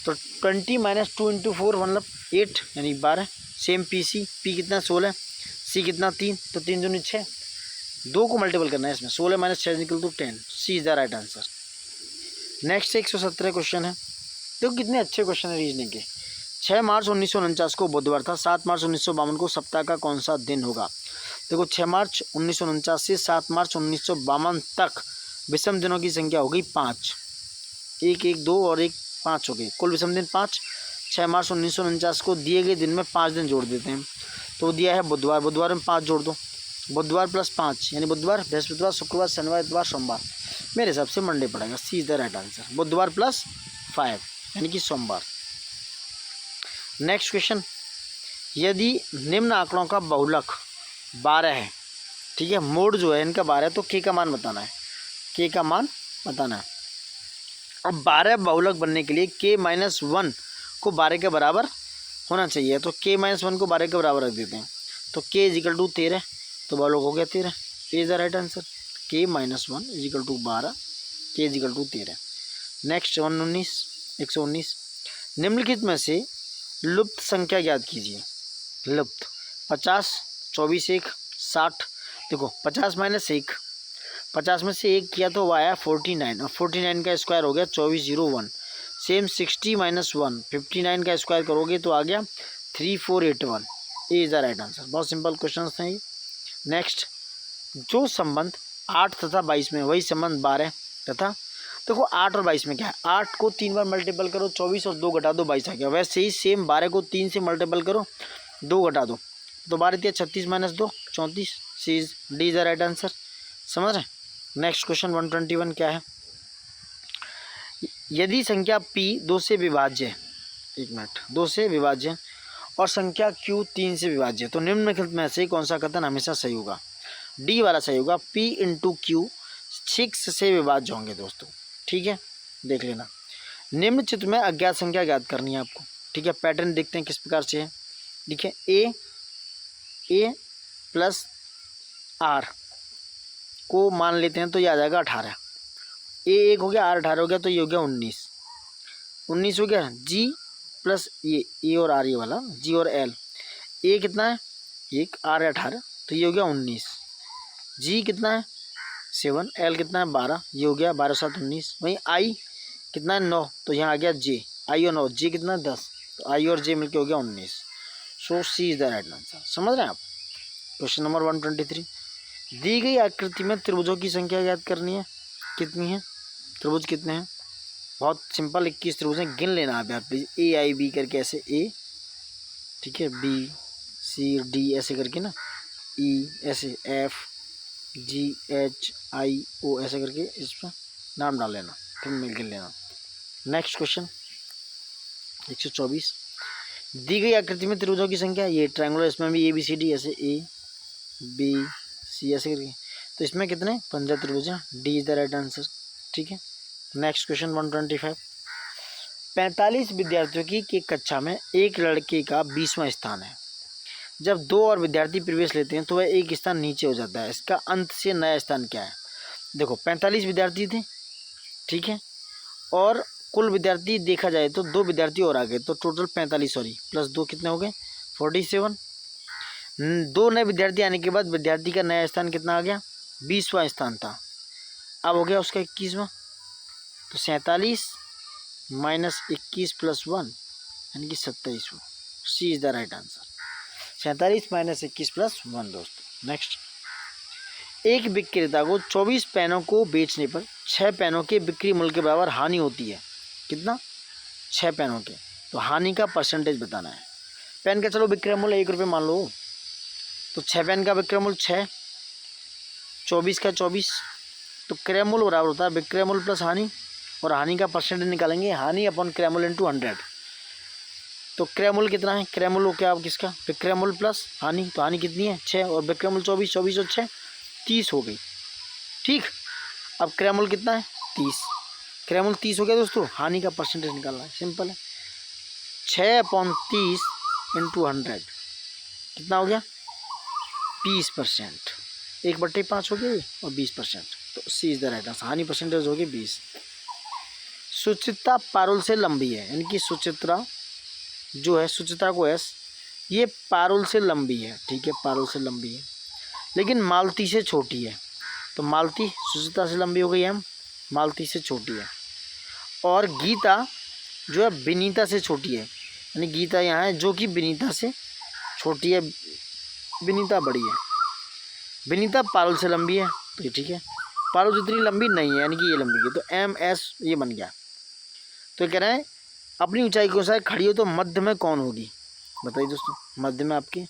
Speaker 1: तो 20 माइनस 2 इंटू 4 मतलब 8 यानी 12। सेम पीसी, पी कितना 16, सी कितना 3, तो 3 दूनी 6, 2 को मल्टीपल करना है इसमें, 16 माइनस 6 निकल तो 10, C is the right answer. Next 117 question है, देखो कितने अच्छे क्वेश्चन है रीजनिंग के। 6 मार्च 1949 को बुधवार था, 7 मार्च 1952 को सप्ताह का कौन सा दिन होगा। देखो 6 मार्च 1949 से 7 मार्च 1952 तक विषम दिनों की संख्या हो गई 5, 1 1 2 और 1 5 हो गए, कुल विषम दिन 5। 6 मार्च 1949 को दिए गए दिन में 5 दिन जोड़ देते हैं, तो दिया है बुधवार, बुधवार में 5 जोड़ दो, बुधवार प्लस 5 यानी बुधवार, बृहस्पतिवार, शुक्रवार, शनिवार, इतवार, सोमवार, मेरे हिसाब से मंडे पड़ेगा, सी इज द राइट आंसर। बुधवार प्लस 5 यानी कि सोमवार। नेक्स्ट क्वेश्चन, यदि निम्न आंकड़ों का बहुलक 12 है, ठीक है, मोड जो है इनका 12 है, तो के का मान बताना है, के का मान बताना है। अब 12 बहुलक बनने के लिए के -1 को 12 के बराबर होना चाहिए, तो के -1 को 12 के बराबर रख देते हैं, तो के इजिकल टू 13, तो बहुलक हो गया 13, ए इज द राइट आंसर। के -1 इजिकल टू 12, के इजिकल टू 13। नेक्स्ट 119, निम्नलिखित में से लुप्त संख्या ज्ञात कीजिए। लुप्त 50, 24 1 60, देखो 50 माइनस 1, 50 में से 1 किया तो वो आया 49, और 49 का स्क्वायर हो गया 2401। सेम 60 माइनस 1, 59 का स्क्वायर करोगे तो आ गया 3481, ए इज द राइट आंसर। बहुत सिंपल क्वेश्चन हैं ये। नेक्स्ट, जो संबंध 8 तथा 22 में, वही संबंध 12 तथा, देखो 8 और 22 में क्या है, 8 को 3 बार मल्टीपल करो 24 और 2 घटा दो 22 आ गया। वैसे ही सेम 12 को 3 से मल्टीपल करो 2 घटा दो, तो 12 36 minus 2 34, C is D is the right answer. समझ रहे। नेक्स्ट क्वेश्चन 121 क्या है, यदि संख्या p 2 से विभाज्य है, 1 मिनट, 2 से विभाज्य है और संख्या q 3 से विभाज्य है, तो निम्नलिखित में से कौन सा कथन हमेशा सही होगा। डी वाला सही होगा, p इंटू क्यू 6 से विभाज्य होंगे दोस्तों, ठीक है, देख लेना। निम्न चित्र में अज्ञात संख्या ज्ञात करनी है आपको, ठीक है। पैटर्न देखते हैं किस प्रकार से है, देखिए ए प्लस आर को मान लेते हैं तो ये आ जाएगा 18, ए 1 हो गया, आर 18 हो गया, तो ये हो गया 19 हो गया। जी प्लस ये ए और आर, ये वाला जी और एल, ए कितना है 1, आर 18, तो ये हो गया 19। जी कितना है 7, एल कितना है 12, ये हो गया 12 7 19। वहीं आई कितना है 9, तो यहाँ आ गया जे, आई और 9, जे कितना है 10, तो आई और जे मिलके हो गया 19। सो C is the right answer. समझ रहे हैं आप। क्वेश्चन नंबर 123, दी गई आकृति में त्रिभुजों की संख्या ज्ञात करनी है, कितनी है, त्रिभुज कितने हैं। बहुत सिंपल, 21 त्रिभुज हैं, गिन लेना आप यार प्लीज, ए आई बी करके ऐसे, ए ठीक है, बी सी डी ऐसे करके ना, ई ऐसे, एफ जी एच आई ओ ऐसे करके इस पर नाम डाल लेना, फिर मिल गिन लेना। नेक्स्ट क्वेश्चन 124, दी गई आकृति में त्रिभुजों की संख्या, ये ट्रायंगुलर, इसमें भी ए बी सी डी ऐसे ए बी सी ऐसे करके, तो इसमें कितने 15 त्रिभुज हैं। D is the right answer. ठीक है, नेक्स्ट क्वेश्चन 125। 45 विद्यार्थियों की कक्षा में एक लड़के का 20वां स्थान है। जब 2 और विद्यार्थी प्रवेश लेते हैं तो वह एक स्थान नीचे हो जाता है। इसका अंत से नया स्थान क्या है? देखो 45 विद्यार्थी थे, ठीक है, और कुल विद्यार्थी देखा जाए तो 2 विद्यार्थी और आ गए, तो टोटल 45 सॉरी प्लस 2 कितने हो गए 47। 2 नए विद्यार्थी आने के बाद विद्यार्थी का नया स्थान कितना आ गया 20वां स्थान था, अब हो गया उसका 21वां, तो 47 माइनस 21 प्लस 1 यानी कि 27वां। C is the right answer. 47 minus 21 plus 1 दोस्तों। नेक्स्ट, एक विक्रेता को 24 पेनों को बेचने पर 6 पेनों के बिक्री मूल्य के बराबर हानि होती है। कितना? 6 पेनों के, तो हानि का परसेंटेज बताना है। पेन का चलो विक्रय मूल्य 1 रुपये मान लो, तो 6 पेन का विक्रय मूल्य 6, 24 का 24, तो क्रय मूल्य बराबर होता है विक्रय मूल्य प्लस हानि, और हानि का परसेंटेज निकालेंगे, हानि अपॉन क्रय मूल्य इंटू 100। तो क्रय मूल्य कितना है? क्रय मूल्य क्या किसका? विक्रय मूल्य प्लस हानि, तो हानि कितनी है 6 और विक्रय मूल्य 24, 24 और 6 30 हो गई। ठीक, अब क्रय मूल्य कितना है 30, क्रय मूल्य 30 हो गया दोस्तों, हानि का परसेंटेज निकालना है, सिंपल है। 6/30 इंटू 100 कितना हो गया 20%, 1/5 हो गया और 20%, तो सी इज द राइट आंसर। हानि परसेंटेज हो गई 20। सुचित्रा पारुल से लंबी है, यानी कि सुचित्रा जो है, सुचित्रा को एस, ये पारुल से लंबी है, ठीक है, पारुल से लंबी है, लेकिन मालती से छोटी है, तो मालती सुचित्रा से लंबी हो गई एम, मालती से छोटी है। और गीता जो है विनीता से छोटी है, यानी गीता यहाँ है जो कि विनीता से छोटी है, विनीता बड़ी है। विनीता पारुल से लंबी है, तो ये ठीक है, पारुल जितनी लंबी नहीं है, यानी कि ये लंबी है, तो एम एस ये बन गया। तो कह रहे हैं अपनी ऊंचाई के अनुसार खड़ी हो तो मध्य में कौन होगी? बताइए दोस्तों, मध्य में आपकी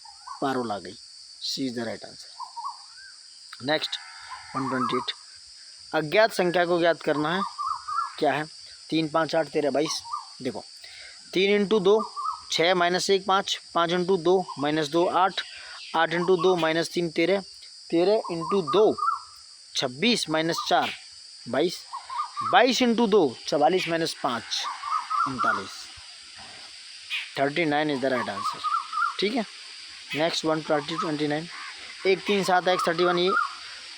Speaker 1: पारुल आ गई। C is the right answer. Next 128, अज्ञात संख्या को ज्ञात करना है। क्या है? 3 5 8 13 22। देखो 3 into 2 6 minus 1 5, 5 into 2 minus 2 8, 8 into 2 minus 3 13, 13 into 2 26 minus 4 22, 22 into 2 44 minus 5 39, 39 is the right answer. ठीक है, नेक्स्ट 129, 1 3 7 x 31, ये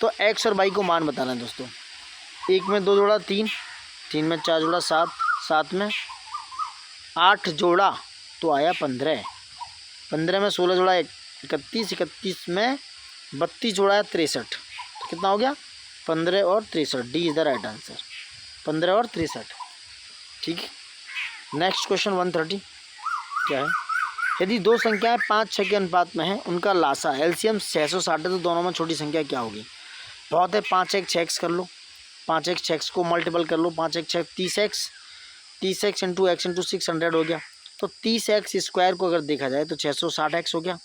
Speaker 1: तो x और y को मान बताना है दोस्तों। 1 में 2 जोड़ा 3, 3 में 4 जोड़ा 7, 7 में 8 जोड़ा तो आया 15, 15 में 16 जोड़ा 31, 31 में 32 जोड़ा 63, तो कितना हो गया 15 और 63। D is the right answer, 15 और 63। ठीक है, नेक्स्ट क्वेश्चन 130 क्या है? यदि 2 संख्याएं 5 6 के अनुपात में हैं, उनका लासा एलसीएम 660 है, तो दोनों में छोटी संख्या क्या होगी? बहुत है, 5x 6x कर लो, 5x 6x को मल्टीपल कर लो, 5x 6 30x, 30x into x into 600 हो गया, तो 30x स्क्वायर को अगर देखा जाए तो 660x हो गया।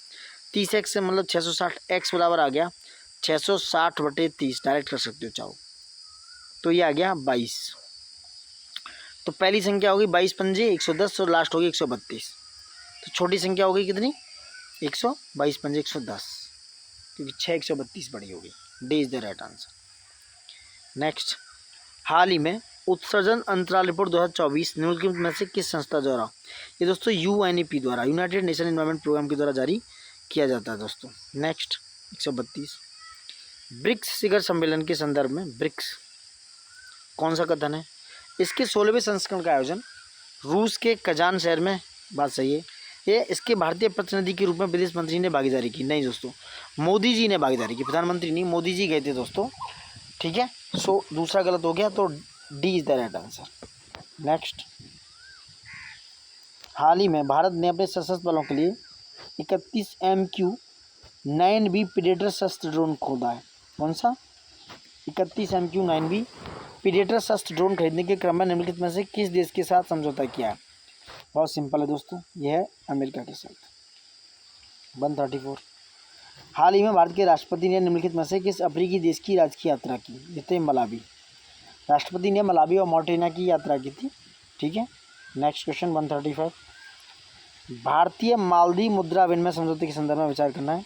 Speaker 1: 30x से मतलब 660x बराबर आ गया 660/30, डायरेक्ट कर सकते हो चाहो, तो ये आ गया 22। तो पहली संख्या होगी 22 पंजे 110 और लास्ट होगी 132, तो छोटी संख्या होगी कितनी 122 पंजे 110, क्योंकि 6 132 बड़ी होगी। D is the right answer. Next, हाल ही में उत्सर्जन अंतराल रिपोर्ट 2024 निम्नलिखित में से किस संस्था द्वारा, ये दोस्तों यूएनईपी द्वारा, यूनाइटेड नेशन एनवायरनमेंट प्रोग्राम के द्वारा जारी किया जाता है दोस्तों। नेक्स्ट 132, ब्रिक्स शिखर सम्मेलन के संदर्भ में ब्रिक्स कौन सा कथन है? इसके 16वें संस्करण का आयोजन रूस के कजान शहर में, बात सही है, ये इसके भारतीय प्रतिनिधि के रूप में विदेश मंत्री ने भागीदारी की, नहीं दोस्तों मोदी जी ने भागीदारी की, प्रधानमंत्री नहीं, मोदी जी गए थे दोस्तों। ठीक है, सो दूसरा गलत हो गया, तो D is the right answer. Next, हाल ही में भारत ने अपने सशस्त्र बलों के लिए 31 MQ-9B प्रेडेटर शस्त्र ड्रोन खोदा है। कौन सा? 31 MQ-9B प्रेडेटर शस्त्र ड्रोन खरीदने के क्रम में निम्नलिखित में से किस देश के साथ समझौता किया है? बहुत सिंपल है दोस्तों, यह है अमेरिका के साथ। 134, हाल ही में भारत के राष्ट्रपति ने निम्नलिखित में से किस अफ्रीकी देश की राजकीय यात्रा की? ये थे मलावी, राष्ट्रपति ने मलावी और मॉरिटानिया की यात्रा की थी। ठीक है, नेक्स्ट क्वेश्चन 135, भारतीय मालदीव मुद्रा विनिमय समझौते के संदर्भ में विचार करना है।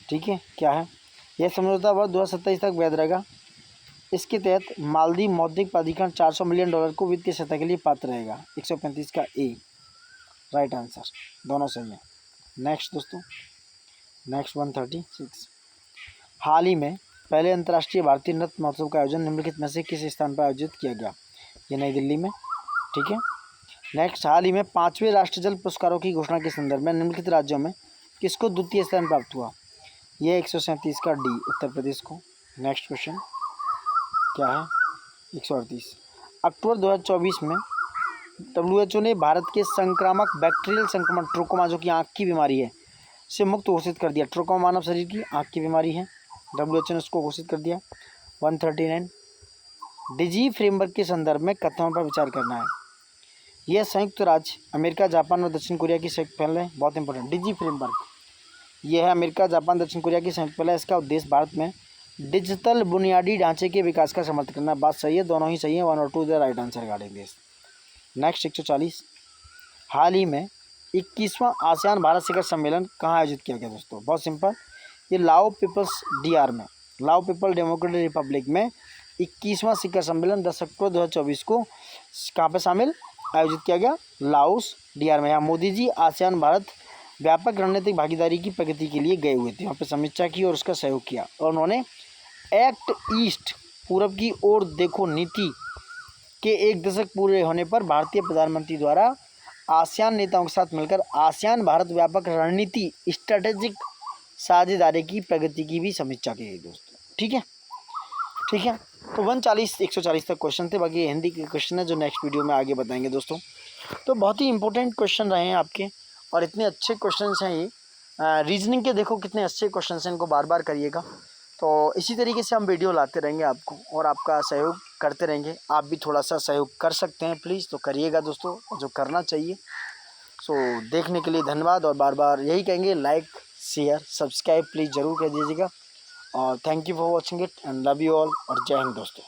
Speaker 1: ठीक है, क्या है यह समझौता वर्ष 2027 तक वैध रहेगा। इसके तहत मालदीव मौद्रिक प्राधिकरण $400 मिलियन को वित्तीय सहायता के लिए पात्र रहेगा। 135 का ए राइट आंसर, दोनों सही है। नेक्स्ट दोस्तों, नेक्स्ट 136। हाल ही में पहले अंतर्राष्ट्रीय भारतीय नृत्य महोत्सव का आयोजन निम्नलिखित में से किस स्थान पर आयोजित किया गया? ये नई दिल्ली में। ठीक है, नेक्स्ट, हाल ही में 5वें राष्ट्रीय जल पुरस्कारों की घोषणा के संदर्भ में निम्नलिखित राज्यों में किसको द्वितीय स्थान प्राप्त हुआ? यह 137 का डी उत्तर प्रदेश को। नेक्स्ट क्वेश्चन क्या है? 138। अक्टूबर 2024 में WHO ने भारत के संक्रामक बैक्टीरियल संक्रमण ट्रोकोमा, जो कि आँख की बीमारी है, से मुक्त घोषित कर दिया। ट्रोकोमा मानव शरीर की आँख की बीमारी है, WHO ने उसको घोषित कर दिया। 139। डिजी फ्रेमवर्क के संदर्भ में कथनों पर विचार करना है। यह संयुक्त राज्य अमेरिका, जापान और दक्षिण कोरिया की संयुक्त पहल है। बहुत इंपॉर्टेंट, डिजी फ्रेमवर्क यह है अमेरिका, जापान, दक्षिण कोरिया की संयुक्त पहल है। इसका उद्देश्य भारत में डिजिटल बुनियादी ढांचे के विकास का समर्थन करना। बात सही है, दोनों ही सही है। 1 और 2 the right answer regarding this. Next 140। हाल ही में 21वां आसियान भारत शिखर सम्मेलन कहाँ आयोजित किया गया दोस्तों? बहुत सिंपल, ये लाओ पीपल्स DR में, लाओ पीपल डेमोक्रेटिक रिपब्लिक में 21वां शिखर सम्मेलन 10 अक्टूबर 2024 को कहाँ पर शामिल आयोजित किया गया? लाओस DR में। यहाँ मोदी जी आसियान भारत व्यापक रणनीतिक भागीदारी की प्रगति के लिए गए हुए थे, वहाँ पर समीक्षा की और उसका सहयोग किया। और उन्होंने एक्ट ईस्ट, पूरब की ओर देखो नीति के 1 दशक पूरे होने पर भारतीय प्रधानमंत्री द्वारा आसियान नेताओं के साथ मिलकर आसियान भारत व्यापक रणनीति स्ट्रेटेजिक साझेदारी की प्रगति की भी समीक्षा की गई दोस्तों। ठीक है, ठीक है। तो 140 तक क्वेश्चन थे, बाकी हिंदी के क्वेश्चन है जो नेक्स्ट वीडियो में आगे बताएंगे दोस्तों। तो बहुत ही इंपॉर्टेंट क्वेश्चन रहे हैं आपके, और इतने अच्छे क्वेश्चन हैं ये। रीजनिंग के देखो कितने अच्छे क्वेश्चन हैं, इनको बार बार करिएगा। तो इसी तरीके से हम वीडियो लाते रहेंगे आपको, और आपका सहयोग करते रहेंगे। आप भी थोड़ा सा सहयोग कर सकते हैं, प्लीज़ तो करिएगा दोस्तों, जो करना चाहिए। सो देखने के लिए धन्यवाद, और बार बार यही कहेंगे, लाइक शेयर सब्सक्राइब प्लीज़ ज़रूर कर दीजिएगा। और thank you for watching it and love you all, और जय हिंद दोस्तों।